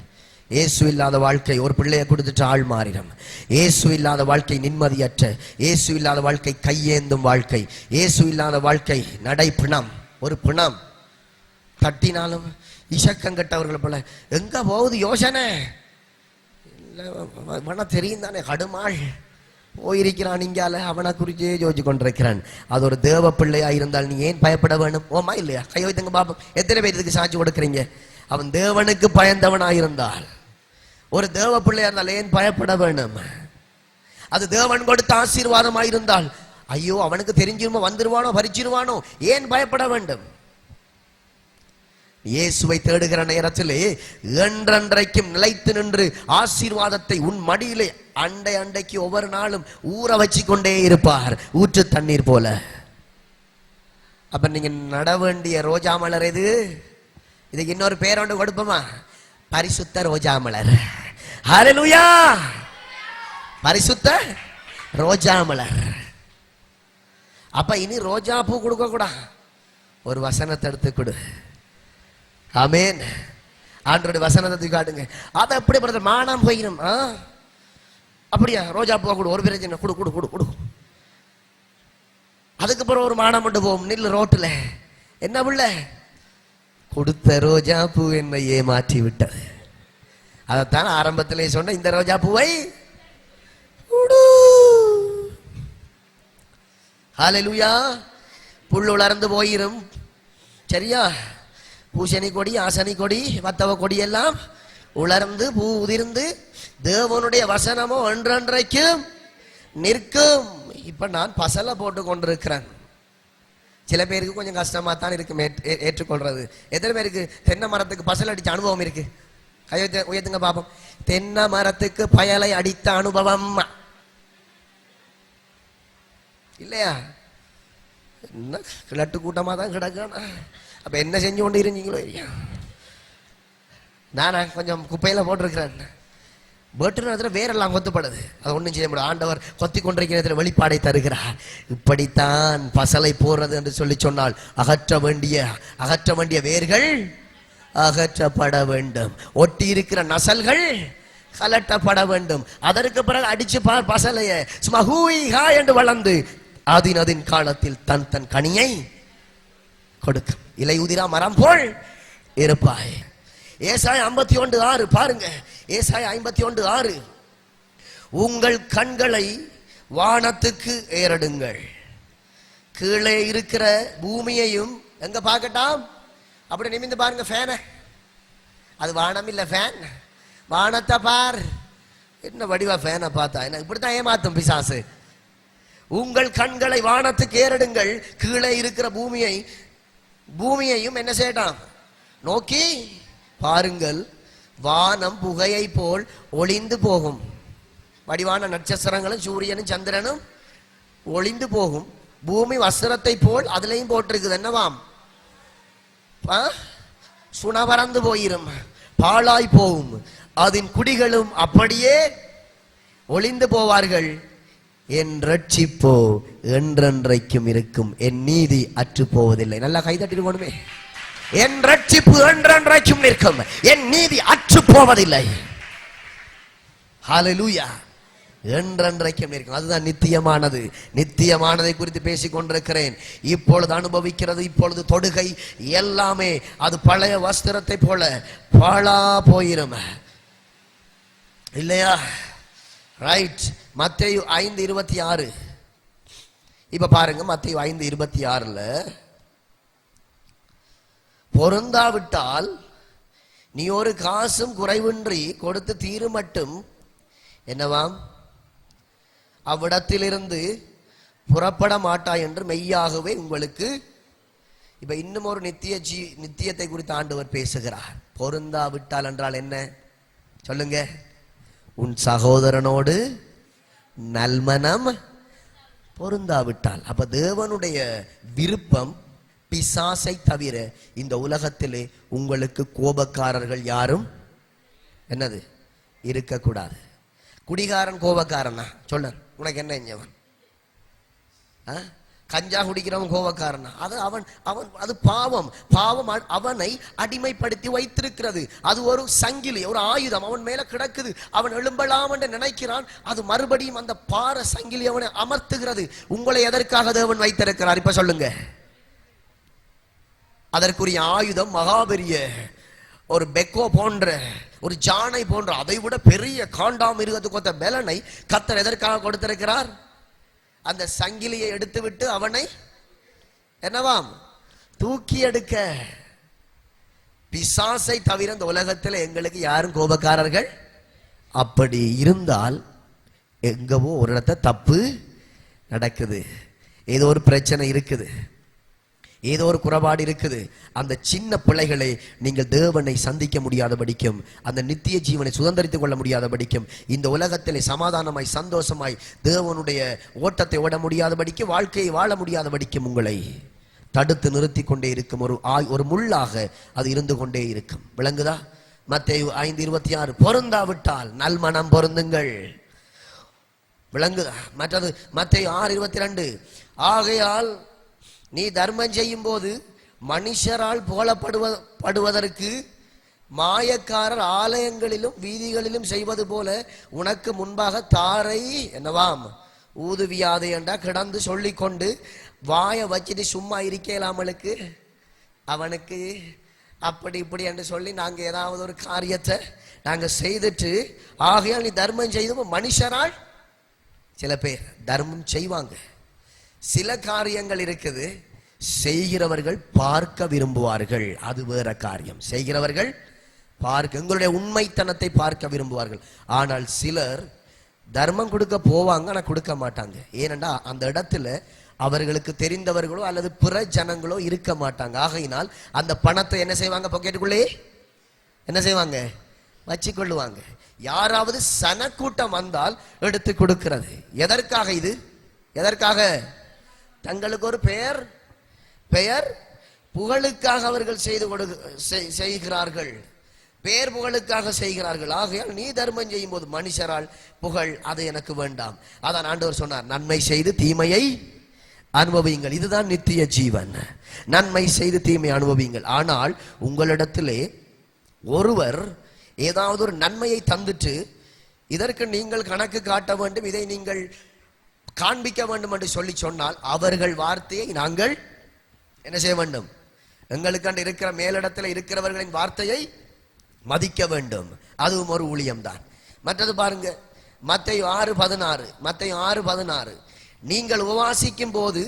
இயேசு இல்லாத வாழ்க்கை ஒரு பிள்ளையை கொடுத்துட்டு ஆள் மாறிடும். இயேசு இல்லாத வாழ்க்கை நிம்மதியற்ற, இயேசு இல்லாத வாழ்க்கை கையேந்தும் வாழ்க்கை, இயேசு இல்லாத வாழ்க்கை நடை பிணம். ஒரு பிணம் தட்டினாலும் இசக்கம் கட்டவர்கள் போல எங்க போகுது யோசனை இல்லை. தெரியும் தானே, கடுமாள் போயிருக்கிறான் இங்கால, அவனை குறிச்சே யோசிச்சு கொண்டிருக்கிறான். அது ஒரு தேவ பிள்ளையா இருந்தால் நீ ஏன் பயப்பட வேணும்? ஓமா இல்லையா? கையோ வைத்துங்க பாப்போம். எத்தனை பேர் இதுக்கு சாட்சி கொடுக்குறீங்க? அவன் தேவனுக்கு பயந்தவனாயிருந்தால், ஒரு தேவ பிள்ளையா இருந்தால் ஏன் பயப்பட வேணும்? அது தேவன் கொடுத்த ஆசீர்வாதமாயிருந்தால், ஐயோ அவனுக்கு தெரிஞ்சிருமோ, வந்துருவானோ, பறிச்சிருவானோ, ஏன் பயப்பட வேண்டும்? இயேசுவை தேடுகிற நேரத்திலே என்றென்றைக்கும் நிலைத்து நின்று ஆசீர்வாதத்தை உன் மடியிலே அண்டைக்கு ஒவ்வொரு நாளும் ஊற வச்சு கொண்டே இருப்பார், ஊற்று தண்ணீர் போல. அப்ப நீங்க நட வேண்டிய ரோஜா மலர் எது? இதுக்கு இன்னொரு பேர் ஒன்று கொடுப்போமா? பரிசுத்த ரோஜா மலர். ஹல்லேலூயா! பரிசுத்த ரோஜா மலர். அப்ப இனி ரோஜா பூ கொடுக்க கூட ஒரு வசனத்தை எடுத்து கொடு. ஆமென். ஆண்டவருடைய வசனத்தை காட்டுங்க. அதை எப்படி பிரதர் மானம் போயிடும்? அப்படியா? ரோஜா பூ கொடு, ஒரு பிரச்சனை கொடு கொடு கொடு கொடு. அதுக்கப்புறம் ஒரு மானம் கொண்டு போவோம் நில்லு ரோட்டுல. என்ன புள்ள? கொடுத்த ரோஜா பூ என்னை ஏமாற்றி விட்டது. அதைத்தான் ஆரம்பத்திலே சொன்ன, இந்த ரோஜா பூவை ஹல்லேலூயா. புல் உலர்ந்து போயிரும், சரியா? பூசணி கொடி, ஆசனி கொடி, வத்தவ கொடி எல்லாம் உலர்ந்து பூ உதிர்ந்து தேவனுடைய வசனமோ ஒன்றன்றைக்கும் நிற்கும். இப்ப நான் பசலை போட்டு கொண்டிருக்கிறேன். சில பேருக்கு கொஞ்சம் கஷ்டமா தான் இருக்கு ஏற்றுக்கொள்றது. எத்தனை பேருக்கு தென்னை மரத்துக்கு பசல் அடிச்ச அனுபவம் இருக்கு? கையை உயர்த்துங்க பாப்போம். தென்னை மரத்துக்கு பயலை அடித்த அனுபவம் இல்லையா? என்ன கிழட்டு கூட்டமா தான் கிடக்கான. அப்ப என்ன செஞ்சு கொண்டு இருந்தீங்களோ இல்லையா? நானா கொஞ்சம் குப்பையில போட்டிருக்கிறேன். வேற்று நேரத்தில் வேரெல்லாம் கொத்துப்படுது, அது ஒன்றும் செய்ய முடியாது. ஆண்டவர் கொத்தி கொண்டிருக்கிற வெளிப்பாடை தருகிறார். இப்படித்தான் பசலை போடுறது என்று சொல்லி சொன்னால் அகற்ற வேண்டிய வேர்கள் அகற்றப்பட வேண்டும். ஒட்டி இருக்கிற நசல்கள் கலட்டப்பட வேண்டும். அதற்கு பிறகு அடிச்சு பார் பசலைய சும்மா ஹூய் ஹா என்று வளர்ந்து அதின் காலத்தில் தன் தன் கனியை கொடுக்கும். இலை உதிரா மரம் போல் இருப்பாய். ஏசாயா 51:6 பாருங்க. ஏசாயா 51:6, உங்கள் கண்களை வானத்துக்கு ஏறடுங்கள், கீழே இருக்கிற பூமியையும் எங்க பார்க்கட்டாம். அப்படி நிமிந்து பாருங்க ஃபேன. அது வானம் இல்ல ஃபேன், வானத்தை பார். என்ன வடிவா ஃபேனை பார்த்தா என்ன? இப்படித்தான் ஏமாத்தும் பிசாசு. உங்கள் கண்களை வானத்துக்கு ஏறடுங்கள், கீழே இருக்கிற பூமியையும் என்ன செய்யட்டாம் நோக்கி பாருங்கள். வானம் புகையை போல் ஒளிந்து போகும், வடிவான நட்சத்திரங்களும் சூரியனும் சந்திரனும் ஒளிந்து போகும். பூமி வஸ்திரத்தை போல் அதுலயும் போட்டிருக்குது என்னவாம், சுணபறந்து போயிரும், பாழாய் போகும், அதன் குடிகளும் அப்படியே ஒளிந்து போவார்கள். என் ரட்சிப்போ என்றென்றைக்கும் இருக்கும், என் நீதி அற்று போவதில்லை. நல்லா கைதட்டிட்டு போடுமே. என் ரட்சிப்பு என்றென்றைக்கும் நிற்கும், என் நீதி அற்று போவதில்லை. ஹல்லேலூயா. என்றென்றைக்கும் நிற்கும். அதுதான் நித்தியமானது. நித்தியமானதை குறித்து பேசிக் கொண்டிருக்கிறேன். இப்பொழுது அனுபவிக்கிறது, இப்பொழுது தொடுகை எல்லாமே அது பழைய வஸ்திரத்தை போல பாழா போயிரும் இல்லையா? ரைட். மத்தேயு 5:26. இப்ப பாருங்க, மத்தேயு 5:26 பொருந்தாவிட்டால் நீ ஒரு காசும் குறைவின்றி கொடுத்து தீரு மட்டும் என்னவாம் அவ்விடத்திலிருந்து புறப்பட மாட்டாய் என்று மெய்யாகவே உங்களுக்கு. இப்ப இன்னும் ஒரு நித்தியத்தை குறித்து ஆண்டவர் பேசுகிறார். பொருந்தாவிட்டால் என்றால் என்ன சொல்லுங்க? உன் சகோதரனோடு நல்மனம் பொருந்தாவிட்டால். அப்ப தேவனுடைய விருப்பம் பிசாசை தவிர இந்த உலகத்திலே உங்களுக்கு கோபக்காரர்கள் யாரும் என்னது இருக்கக்கூடாது. குடிகாரன் கோபக்காரனா சொல்ல? உனக்கு என்ன இஞ்சவன்? கஞ்சா குடிக்கிறவன் கோபக்காரனா? அது அவன் அது பாவம். பாவம் அவனை அடிமைப்படுத்தி வைத்திருக்கிறது. அது ஒரு சங்கிலி, ஒரு ஆயுதம் அவன் மேல கிடக்குது. அவன் எழும்பலாம் என்று நினைக்கிறான், அது மறுபடியும் அந்த பார சங்கிலி அவனை அமர்த்துகிறது. உங்களை எதற்காக தேவன் வைத்திருக்கிறார் இப்ப சொல்லுங்க? அதற்குரிய ஆயுதம் மகாபெரிய ஒரு பெக்கோ போன்ற, ஒரு ஜானை போன்ற, அதை விட பெரிய காண்டாமிருகத்துக்கு ஒத்த பெலனை கர்த்தர் எதற்காக கொடுத்திருக்கிறார்? அந்த சங்கிலியை எடுத்து விட்டு அவனை என்னவாம் தூக்கி எடுக்க. பிசாசை தவிர இந்த உலகத்தில் எங்களுக்கு யாரும் கோபக்காரர்கள். அப்படி இருந்தால் எங்கவோ ஒரு இடத்துல தப்பு நடக்குது, ஏதோ ஒரு பிரச்சனை இருக்குது, ஏதோ ஒரு குறைபாடு இருக்குது. அந்த சின்ன பிள்ளைகளை நீங்கள் தேவனை சந்திக்க முடியாதபடிக்கும், அந்த நித்திய ஜீவனை சுதந்திரித்துக் கொள்ள முடியாதபடிக்கும், இந்த உலகத்திலே சமாதானமாய் சந்தோஷமாய் தேவனுடைய ஓட்டத்தை ஓட முடியாதபடிக்கும், வாழ்க்கையை வாழ முடியாதபடிக்கும் உங்களை தடுத்து நிறுத்தி கொண்டே இருக்கும் ஒரு முள்ளாக அது இருந்து கொண்டே இருக்கும். விளங்குதா? மத்தேயு 5:26 பொருந்தாவிட்டால் நல்மனம் பொருந்துங்கள். விளங்குதா? மற்றது மத்தேயு 6:22 ஆகையால் நீ தர்மம் செய்யும் போது மனுஷரால் புகழப்படுவதற்கு மாயக்காரர் ஆலயங்களிலும் வீதிகளிலும் செய்வது போல உனக்கு முன்பாக தாரை என்னவாம் ஊதுவியாதே என்றா கிடந்து சொல்லிக்கொண்டு வாய வச்சுட்டு சும்மா இருக்கலாமலுக்கு அவனுக்கு அப்படி இப்படி என்று சொல்லி நாங்க ஏதாவது ஒரு காரியத்தை நாங்க செய்துட்டு ஆகையால் நீ தர்மம் செய்து மனுஷரால் சில பேர் தர்மம் செய்வாங்க. சில காரியங்கள் இருக்குது செய்கிறவர்கள் பார்க்க விரும்புவார்கள். அது வேற காரியம். செய்கிறவர்கள் பார்க்க எங்களுடைய உண்மைத்தனத்தை பார்க்க விரும்புவார்கள். ஆனால் சிலர் தர்மம் கொடுக்க போவாங்க, ஆனா கொடுக்க மாட்டாங்க. ஏனென்றா அந்த இடத்துல அவர்களுக்கு தெரிந்தவர்களோ அல்லது பிற ஜனங்களோ இருக்க மாட்டாங்க. ஆகையினால் அந்த பணத்தை என்ன செய்வாங்க? பாக்கெட்டுக்குள்ளே என்ன செய்வாங்க? வச்சு கொள்ளுவாங்க. யாராவது சனக்கூட்டம் வந்தால் எடுத்து கொடுக்கிறது. எதற்காக? இது எதற்காக? தங்களுக்கு ஒரு பெயர் புகழுக்காக அவர்கள் செய்கிறார்கள். பேர் புகழுக்காக செய்கிறார்கள். ஆகையால் நீ தர்மம் செய்யும் போது மனுஷரால் புகழ் அது எனக்கு வேண்டாம். அதான் ஆண்டவர் சொன்னார், நன்மை செய்து தீமையை அனுபவியுங்கள். இதுதான் நித்திய ஜீவன். நன்மை செய்து தீமை அனுபவியுங்கள். ஆனால் உங்களிடத்திலே ஒருவர் ஏதாவது ஒரு நன்மையை தந்துட்டு இதற்கு நீங்கள் கணக்கு காட்ட வேண்டும், இதை நீங்கள் காண்பிக்க வேண்டும் என்று சொல்லி சொன்னால் அவர்கள் வார்த்தையை நாங்கள் என்ன செய்ய வேண்டும்? எங்களுக்கு இருக்கிற மேலிடத்தில் இருக்கிறவர்களின் வார்த்தையை மதிக்க வேண்டும். அதுவும் ஒரு ஊழியம்தான். மற்றது பாருங்க, மத்தேயு 6:16 நீங்கள் உபவாசிக்கும் போது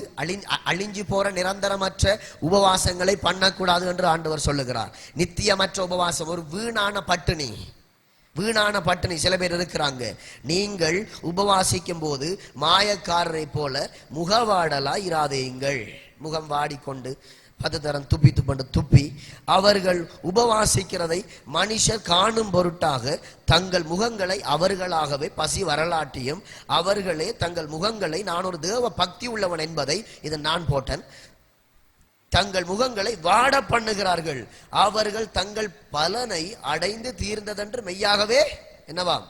அழிஞ்சு போற நிரந்தரமற்ற உபவாசங்களை பண்ணக்கூடாது என்று ஆண்டவர் சொல்லுகிறார். நித்தியமற்ற உபவாசம் ஒரு வீணான பட்டினி சில பேர் இருக்கிறாங்க. நீங்கள் உபவாசிக்கும் போது மாயக்காரரை போல முகவாடலாய் இராதேயுங்கள். முகம் வாடிக்கொண்டு 10 தரம் துப்பி அவர்கள் உபவாசிக்கிறதை மனுஷர் காணும் பொருட்டாக தங்கள் முகங்களை அவர்களாகவே பசி வரலாற்றியும் அவர்களே தங்கள் முகங்களை நான் ஒரு தேவ பக்தி உள்ளவன் என்பதை இதை நான் போட்டேன் தங்கள் முகங்களை வாட பண்ணுகிறார்கள். அவர்கள் தங்கள் பலனை அடைந்து தீர்ந்ததென்று மெய்யாகவே என்னவாம்.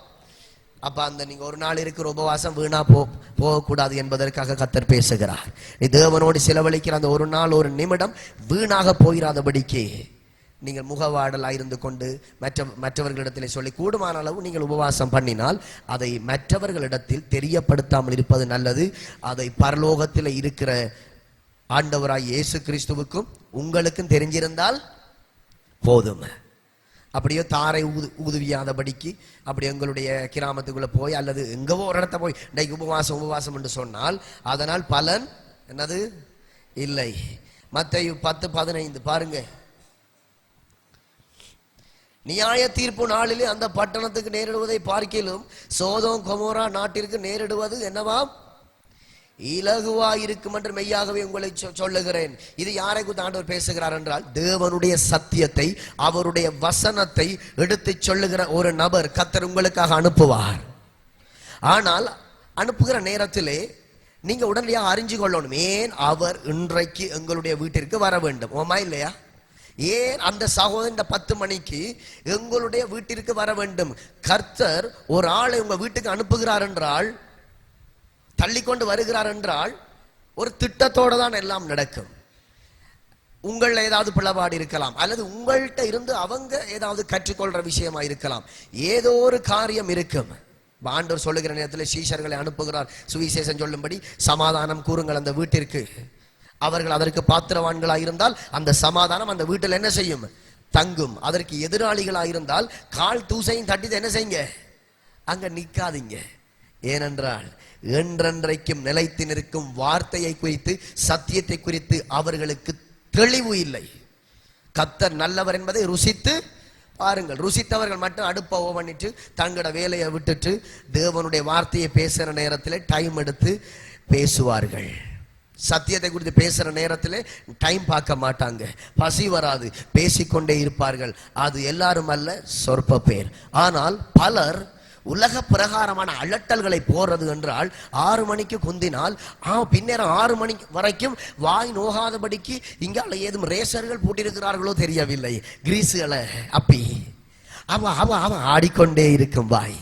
அப்ப அந்த நீங்க ஒரு நாள் இருக்கிற உபவாசம் வீணா போகக்கூடாது என்பதற்காக கர்த்தர் பேசுகிறார். நீ தேவனோடு செலவழிக்கிற அந்த ஒரு நாள் ஒரு நிமிடம் வீணாக போயிடாதபடிக்கு நீங்கள் முகவாடலாக இருந்து கொண்டு மற்றவர்களிடத்தில் சொல்லி கூடுமான அளவு நீங்கள் உபவாசம் பண்ணினால் அதை மற்றவர்களிடத்தில் தெரியப்படுத்தாமல் இருப்பது நல்லது. அதை பரலோகத்தில் இருக்கிற ஆண்டவராய் இயேசு கிறிஸ்துவுக்கும் உங்களுக்கும் தெரிஞ்சிருந்தால் போதும். அப்படியோ தாரை ஊதுவியாதபடிக்கு அப்படி எங்களுடைய கிராமத்துக்குள்ள போய் அல்லது எங்கவோ ஒரு இடத்த போய் இன்றைக்கு உபவாசம் என்று சொன்னால் அதனால் பலன் என்னது இல்லை. மத்தேயு 10:15 பாருங்க. நியாய தீர்ப்பு நாளிலே அந்த பட்டணத்துக்கு நேரிடுவதை பார்க்கிலும் சோதோம் கொமோரா நாட்டிற்கு நேரிடுவது என்னவாம் இலகுவாயிருக்கும் என்று மெய்யாகவே உங்களை சொல்லுகிறேன். இது யாரை குறித்து ஆண்டவர் பேசுகிறார் என்றால் தேவனுடைய சத்தியத்தை அவருடைய வசனத்தை எடுத்து சொல்லுகிற ஒரு நபர் கர்த்தர் உங்களுக்காக அனுப்புவார். ஆனால் அனுப்புகிற நேரத்திலே நீங்க உடனடியாக அறிஞ்சு கொள்ளணும், ஏன் அவர் இன்றைக்கு எங்களுடைய வீட்டிற்கு வர வேண்டும். ஓமா இல்லையா? ஏன் அந்த சகோதரன் 10 மணிக்கு எங்களுடைய வீட்டிற்கு வர வேண்டும்? கர்த்தர் ஒரு ஆளை உங்க வீட்டுக்கு அனுப்புகிறார் என்றால், தள்ளிக்கொண்டு வருகிறார் என்றால் ஒரு திட்டத்தோடு தான் எல்லாம் நடக்கும். உங்கள ஏதாவது பிளவாடு இருக்கலாம், அல்லது உங்கள்கிட்ட இருந்து அவங்க ஏதாவது கற்றுக்கொள்ற விஷயமா இருக்கலாம். ஏதோ ஒரு காரியம் இருக்கும். ஆண்டவர் சொல்லுகிற நேரத்தில் சீஷர்களை அனுப்புகிறார், சுவிசேஷம் சொல்லும்படி சமாதானம் கூறுங்கள் அந்த வீட்டிற்கு. அவர்கள் அதற்கு பாத்திரவான்களாக இருந்தால் அந்த சமாதானம் அந்த வீட்டில் என்ன செய்யும்? தங்கும். அதற்கு எதிராளிகளாக இருந்தால் கால் தூசையும் தட்டி என்ன செய்யுங்க? அங்க நிக்காதீங்க. ஏனென்றால் என்றென்றைக்கும் நிலைத்து நிற்கும் வார்த்தையை குறித்து சத்தியத்தை குறித்து அவர்களுக்கு தெளிவு இல்லை. கர்த்தர் நல்லவர் என்பதை ருசித்து பாருங்கள். ருசித்தவர்கள் மட்டும் அடுப்ப பண்ணிட்டு தங்களோட வேலையை விட்டுட்டு தேவனுடைய வார்த்தையை பேசுற நேரத்தில் டைம் எடுத்து பேசுவார்கள். சத்தியத்தை குறித்து பேசுற நேரத்தில் டைம் பார்க்க மாட்டாங்க, பசி வராது, பேசிக்கொண்டே இருப்பார்கள். அது எல்லாரும் அல்ல, சொற்ப பேர். ஆனால் பலர் உலக பிரகாரமான அலட்டல்களை போறது என்றால் 6 மணிக்கு குந்தினால் பின்னேரம் 6 மணி வரைக்கும் வாய் நோகாதபடிக்கு இங்கால ஏதும் ரேசர்கள் பூட்டியிருக்கிறார்களோ தெரியவில்லை, கிரீஸுகளை அப்பி அவன் ஆடிக்கொண்டே இருக்கும் வாய்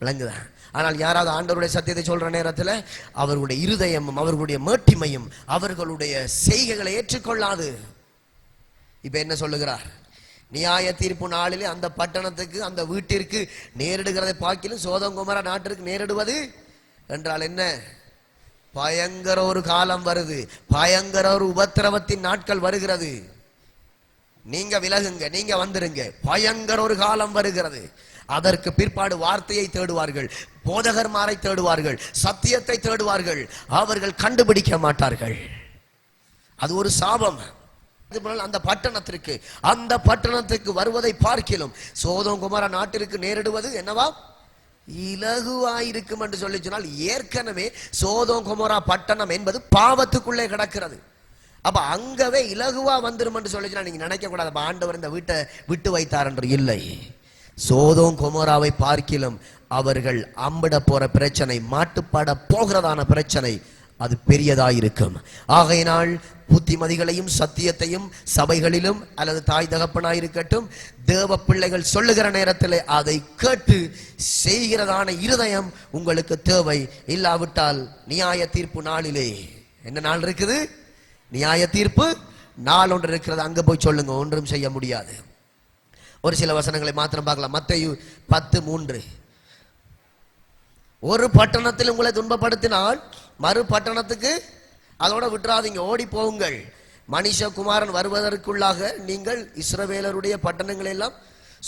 விளங்குதான். ஆனால் யாராவது ஆண்டவருடைய சத்தியத்தை சொல்ற நேரத்தில் அவர்களுடைய இருதயமும் அவர்களுடைய மேட்டிமையும் அவர்களுடைய செய்கைகளை ஏற்றுக்கொள்ளாது. இப்ப என்ன சொல்லுகிறார்? நியாய தீர்ப்பு நாளிலே அந்த பட்டணத்துக்கு அந்த வீட்டிற்கு நேரிடுகிறதை பார்க்கிலும் சோதம் குமரா நாட்டிற்கு நேரிடுவது என்றால் என்ன? பயங்கர ஒரு காலம் வருது, பயங்கர ஒரு உபத்திரவத்தின் நாட்கள் வருகிறது. நீங்க விலகுங்க, நீங்க வந்துருங்க, பயங்கர ஒரு காலம் வருகிறது. அதற்கு பிற்பாடு வார்த்தையை தேடுவார்கள், போதகர்மாரை தேடுவார்கள், சத்தியத்தை தேடுவார்கள், அவர்கள் கண்டுபிடிக்க மாட்டார்கள். அது ஒரு சாபம். அந்த பட்டணத்துக்கு வருவதை பார்க்கிலும் சோதம் குமார நாட்டிற்கு நேரிடுவது என்னவா இலகுவாயிருக்கும் என்று சொல்லி சொன்னால், ஏற்கனவே சோதம் குமாரா பட்டணம் என்பது பாவத்துக்குள்ளே கிடக்கிறது. அப்ப அங்கவே இலகுவா வந்துடும் என்று சொல்லி சொன்னால் நீங்க நினைக்க கூடாது ஆண்டவர் இந்த வீட்டை விட்டு வைத்தார் என்று. இல்லை, சோதோம் கொமோராவை பார்க்கிலும் அவர்கள் அம்பிட போற பிரச்சனை, மாட்டுப்பட போகிறதான பிரச்சனை அது பெரியதாயிருக்கும். ஆகையினால் புத்திமதிகளையும் சத்தியத்தையும் சபைகளிலும் அல்லது தாய் தகப்பனாயிருக்கட்டும் தேவ பிள்ளைகள் சொல்லுகிற நேரத்தில் அதை கேட்டு செய்கிறதான இருதயம் உங்களுக்கு தேவை. இல்லாவிட்டால் நியாய தீர்ப்பு நாளிலே என்ன நாள் இருக்குது? நியாய தீர்ப்பு நாள் ஒன்று இருக்கிறது. அங்க போய் சொல்லுங்க, ஒன்றும் செய்ய முடியாது. ஒரு சில வசனங்களை மாத்திரம் பார்க்கலாம். மத்தேயு 10:3. ஒரு பட்டணத்தில் உங்களை துன்பப்படுத்தினால் மறு பட்டணத்துக்கு அதோட விட்டுறாதீங்க, ஓடி போகுங்கள். மனுஷகுமாரன் வருவதற்குள்ளாக நீங்கள் இஸ்ரவேலருடைய பட்டணங்களை எல்லாம்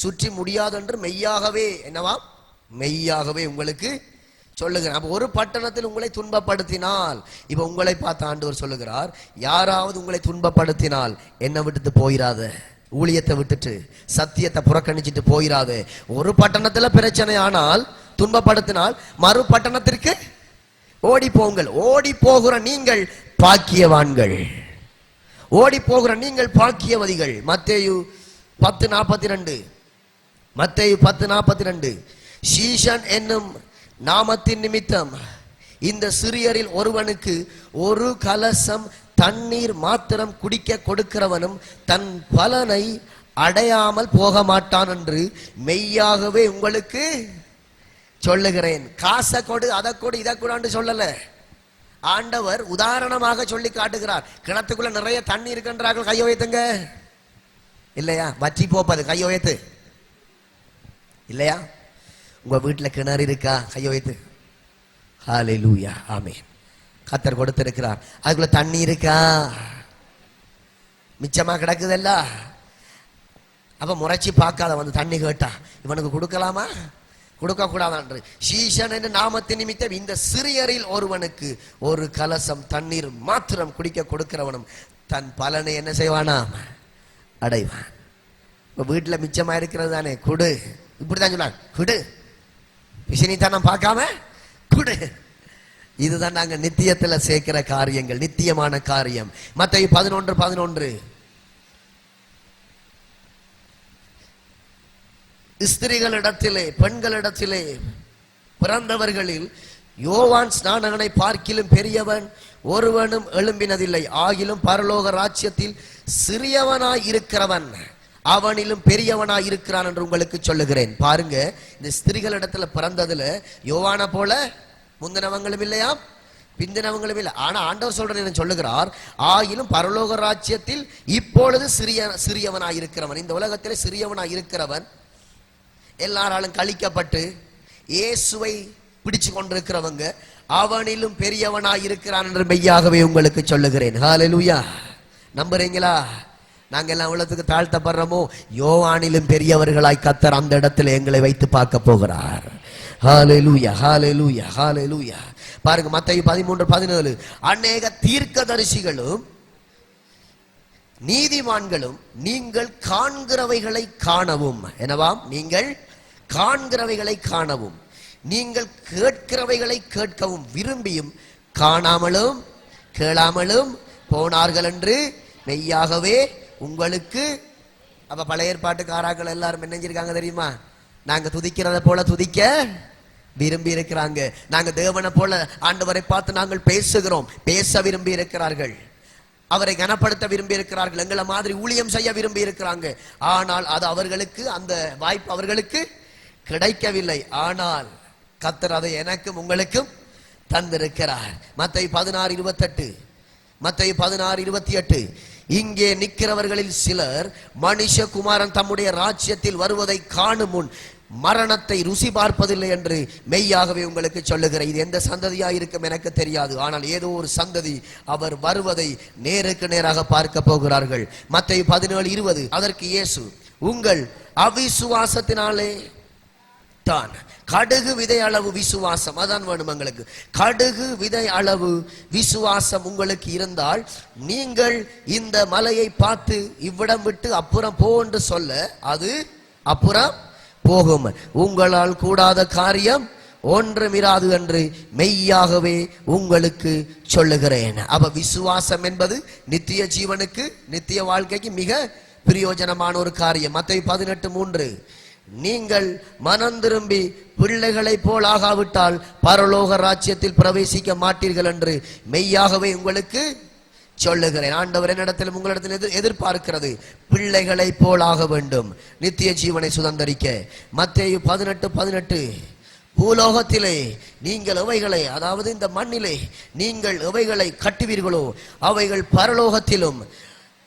சுற்றி முடியாது என்று மெய்யாகவே என்னவா மெய்யாகவே உங்களுக்கு சொல்லுகிறேன். அப்ப ஒரு பட்டணத்தில் உங்களை துன்பப்படுத்தினால், இப்ப உங்களை பார்த்து ஆண்டவர் சொல்லுகிறார், யாராவது உங்களை துன்பப்படுத்தினால் என்ன விட்டுட்டு போயிராத, ஊழியத்தை விட்டுட்டு சத்தியத்தை புறக்கணிச்சிட்டு போயிராத. ஒரு பட்டணத்துல பிரச்சனை ஆனால் துன்பப்படுத்தினால் மறு பட்டணத்திற்கு ஓடி போங்கள். ஓடி போகிற நீங்கள் பாக்கியவான்கள், ஓடி போகிற நீங்கள் பாக்கியவதிகள். மத்தேயு 10:42. மத்தேயு 10:42. சீஷன் என்னும் நாமத்தின் நிமித்தம் இந்த சிறியரில் ஒருவனுக்கு ஒரு கலசம் தண்ணீர் மாத்திரம் குடிக்க கொடுக்கிறவனும் தன் பலனை அடையாமல் போக மாட்டான் என்று மெய்யாகவே உங்களுக்கு சொல்லுகிறேன். காசை கொடு, அதை கொடு, இதை கூடான்னு சொல்லல. ஆண்டவர் உதாரணமாக சொல்லி காட்டுகிறார். கிணத்துக்குள்ள நிறைய தண்ணி இருக்கின்றார்கள், கையை உயர்த்துங்க. இல்லையா? வற்றி போப்பது, கையை உயர்த்து. இல்லையா? உங்க வீட்டுல கிணறு இருக்கா? கையை உயர்த்து. ஹல்லேலூயா, ஆமென். கர்த்தர் கொடுத்திருக்கிறார். அதுக்குள்ள தண்ணி இருக்கா? மிச்சமா கிடக்குதல்ல. அப்ப முறைச்சி பார்க்காத, வந்து தண்ணி கேட்டா இவனுக்கு கொடுக்கலாமா கொடுக்க கூடாது. சீஷன் என்று நாமத்தின் நிமித்தம் இந்த சிறியரில் ஒருவனுக்கு ஒரு கலசம் தண்ணீர் மாத்திரம் குடிக்க கொடுக்கிறவனும் தன் பலனை என்ன செய்வானா அடைவான். இப்ப வீட்டுல மிச்சமா இருக்கிறது தானே, குடு. இப்படிதான் சொன்னாங்க, குடு. பிசினித்தனம் பார்க்காம குடு. இதுதான் நாங்க நித்தியத்துல சேர்க்கிற காரியங்கள், நித்தியமான காரியம். மத்தேயு 11:11. ஸ்திரீகளிடத்திலே பெண்களிடத்திலே பிறந்தவர்களில் யோவான் ஸ்நானகனை பார்க்கிலும் பெரியவன் ஒருவனும் எழும்பினதில்லை. ஆகிலும் பரலோக ராஜ்யத்தில் சிறியவனாய் இருக்கிறவன் அவனிலும் பெரியவனாய் இருக்கிறான் என்று உங்களுக்கு சொல்லுகிறேன். பாருங்க, இந்த ஸ்திரீகளிடத்துல பிறந்ததுல யோவான போல முந்தினவங்களும் இல்லையா, பிந்தினவங்களும் இல்லை. ஆனா ஆண்டவர் சொல்றேன் சொல்லுகிறார், ஆகிலும் பரலோக ராஜ்யத்தில் இப்பொழுது சிறியவனாய் இருக்கிறவன், இந்த உலகத்திலே சிறியவனாய் இருக்கிறவன், எல்லாராலும் கழிக்கப்பட்டு இயேசுவை பிடிச்சு கொண்டிருக்கிறவங்க அவனிலும் பெரியவனாய் இருக்கிறான் என்று மெய்யாகவே உங்களுக்கு சொல்லுகிறேன். ஹல்லேலூயா. நம்புறீங்களா? நாங்க எல்லாம் உள்ளத்துக்கு தாழ்த்தப்படுறோமோ, யோவானிலும் பெரியவர்களாய் கர்த்தர் அந்த இடத்துல எங்களை வைத்து பார்க்க போகிறார். ஹல்லேலூயா, ஹல்லேலூயா, ஹல்லேலூயா. பாருங்க, மத்தேயு 13:17. அநேக தீர்க்கதரிசிகளும் நீதிமான்களும் நீங்கள் காண்கிறவைகளை காணவும், என்னவாம்? நீங்கள் காண்கிறவைகளை காணவும், நீங்கள் கேட்கிறவைகளை கேட்கவும் விரும்பியும் காணாமலும் கேளாமலும் போனார்கள் என்று மெய்யாகவே உங்களுக்கு. அப்ப பழைய ஏற்பாட்டுக்காராக்கள் எல்லாரும் என்ன செஞ்சிருக்காங்க தெரியுமா? நாங்க துதிக்கிறத போல துதிக்க விரும்பி இருக்கிறாங்க. நாங்க தேவனை போல ஆண்டவரை பார்த்து நாங்கள் பேசுகிறோம், பேச விரும்பி இருக்கிறார்கள். அவரை கனப்படுத்த விரும்பி இருக்கிறார்கள். எங்களை மாதிரி ஊழியம் செய்ய விரும்பி இருக்கிறாங்க. ஆனால் அது அவர்களுக்கு, அந்த வாய்ப்பு அவர்களுக்கு கிடைக்கவில்லை. ஆனால் கர்த்தர் அதை எனக்கும் உங்களுக்கும் தந்திருக்கிறார். மத்தேயு 16:28, மத்தேயு 16:28, இங்கே நிற்கிறவர்களில் சிலர் மனுஷகுமாரன் தம்முடைய ராஜ்யத்தில் வருவதை காணும் முன் மரணத்தை ருசி பார்ப்பதில்லை என்று மெய்யாகவே உங்களுக்கு சொல்லுகிறேன். இது எந்த சந்ததியா இருக்கும் எனக்கு தெரியாது. ஆனால் ஏதோ ஒரு சந்ததி அவர் வருவதை நேருக்கு நேராக பார்க்க போகிறார்கள். மத்தேயு 17:20, அதற்கு இயேசு, உங்கள் அவிசுவாசத்தினாலே தான். கடுகு விதை அளவு விசுவாசம், அதான் வேணும் எங்களுக்கு. கடுகு விதை அளவு விசுவாசம் உங்களுக்கு இருந்தால் நீங்கள் இந்த மலையை பார்த்து இவ்விடம் விட்டு அப்புறம் போ என்று சொல்ல அது அப்புறம் போகும். உங்களால் கூடாத காரியம் ஒன்றுமிராது என்று மெய்யாகவே உங்களுக்கு சொல்லுகிறேன். அப்ப விசுவாசம் என்பது நித்திய ஜீவனுக்கு, நித்திய வாழ்க்கைக்கு மிக பிரயோஜனமான ஒரு காரியம். மத்தேயு 18:3, நீங்கள் மனம் திரும்பி பிள்ளைகளை போல் ஆகாவிட்டால் பரலோக ராஜ்யத்தில் பிரவேசிக்க மாட்டீர்கள் என்று மெய்யாகவே உங்களுக்கு சொல்லுகிறேன். ஆண்டவர் என்னிடத்தில் உங்களிடத்தில் எதிர்பார்க்கிறது, பிள்ளைகளை போல் ஆக வேண்டும், நித்திய ஜீவனை சுதந்தரிக்க. மத்தேயு 18:18, பூலோகத்திலே நீங்கள் எவைகளை, அதாவது இந்த மண்ணிலே நீங்கள் எவைகளை கட்டுவீர்களோ அவைகள் பரலோகத்திலும்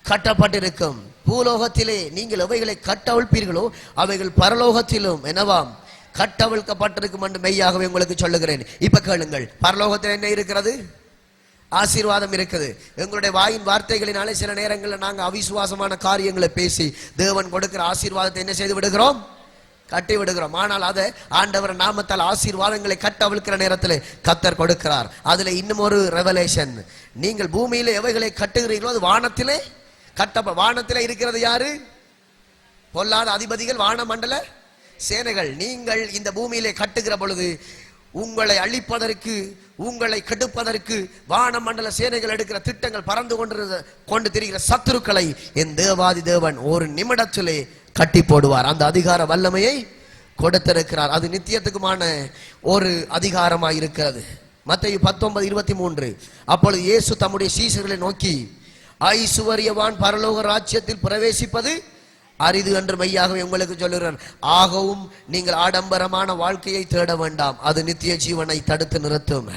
கட்டப்பட்டிருக்கும். பூலோகத்திலே நீங்கள் எவைகளை கட்டவிழ்ப்பீர்களோ அவைகள் பரலோகத்திலும் என்னவாம் கட்டவிழ்க்கப்பட்டிருக்கும் என்று மெய்யாகவே உங்களுக்கு சொல்லுகிறேன். இப்ப கேளுங்கள், பரலோகத்தில் என்ன இருக்கிறது? ஆசீர்வாதம் இருக்குது. எங்களுடைய வாயின் வார்த்தைகளினாலே சில நேரங்களில் நாங்கள் அவிசுவாசமான காரியங்களை பேசி தேவன் கொடுக்கிற ஆசீர்வாதத்தை என்ன செய்து விடுகிறோம்? கட்டி விடுகிறோம். ஆனால் அதை ஆண்டவர் நாமத்தால் ஆசீர்வாதங்களை கட்டவிழ்க்கிற நேரத்தில் கர்த்தர் கொடுக்கிறார். அதுல இன்னும் ஒரு ரெவலேஷன், நீங்கள் பூமியில எவைகளை கட்டுகிறீர்களோ அது வானத்திலே வானத்திலே இருக்கிறது யாரு? பொல்லாத அதிபதிகள், வானமண்டல சேனைகள். நீங்கள் இந்த பூமியிலே கட்டுகிற பொழுது உங்களை அழிப்பதற்கு, உங்களை கெடுப்பதற்கு வானமண்டல சேனைகள் எடுக்கிற திட்டங்கள், பறந்து கொண்டு திரிகிற சத்துருக்களை என் தேவாதி தேவன் ஒரு நிமிடத்திலே கட்டி போடுவார். அந்த அதிகார வல்லமையை கொடுத்திருக்கிறார். அது நித்தியத்துக்குமான ஒரு அதிகாரமாக இருக்கிறது. மத்தேயு 19:23, அப்பொழுது இயேசு தம்முடைய சீஷர்களை நோக்கி, ஐசுவரியவான் பரலோக ராஜ்யத்தில் பிரவேசிப்பது அரிது என்று மெய்யாகவே உங்களுக்கு சொல்லுகிறேன். ஆகவும் நீங்கள் ஆடம்பரமான வாழ்க்கையை தேட வேண்டாம், அது நித்திய ஜீவனை தடுத்து நிறுத்தும்.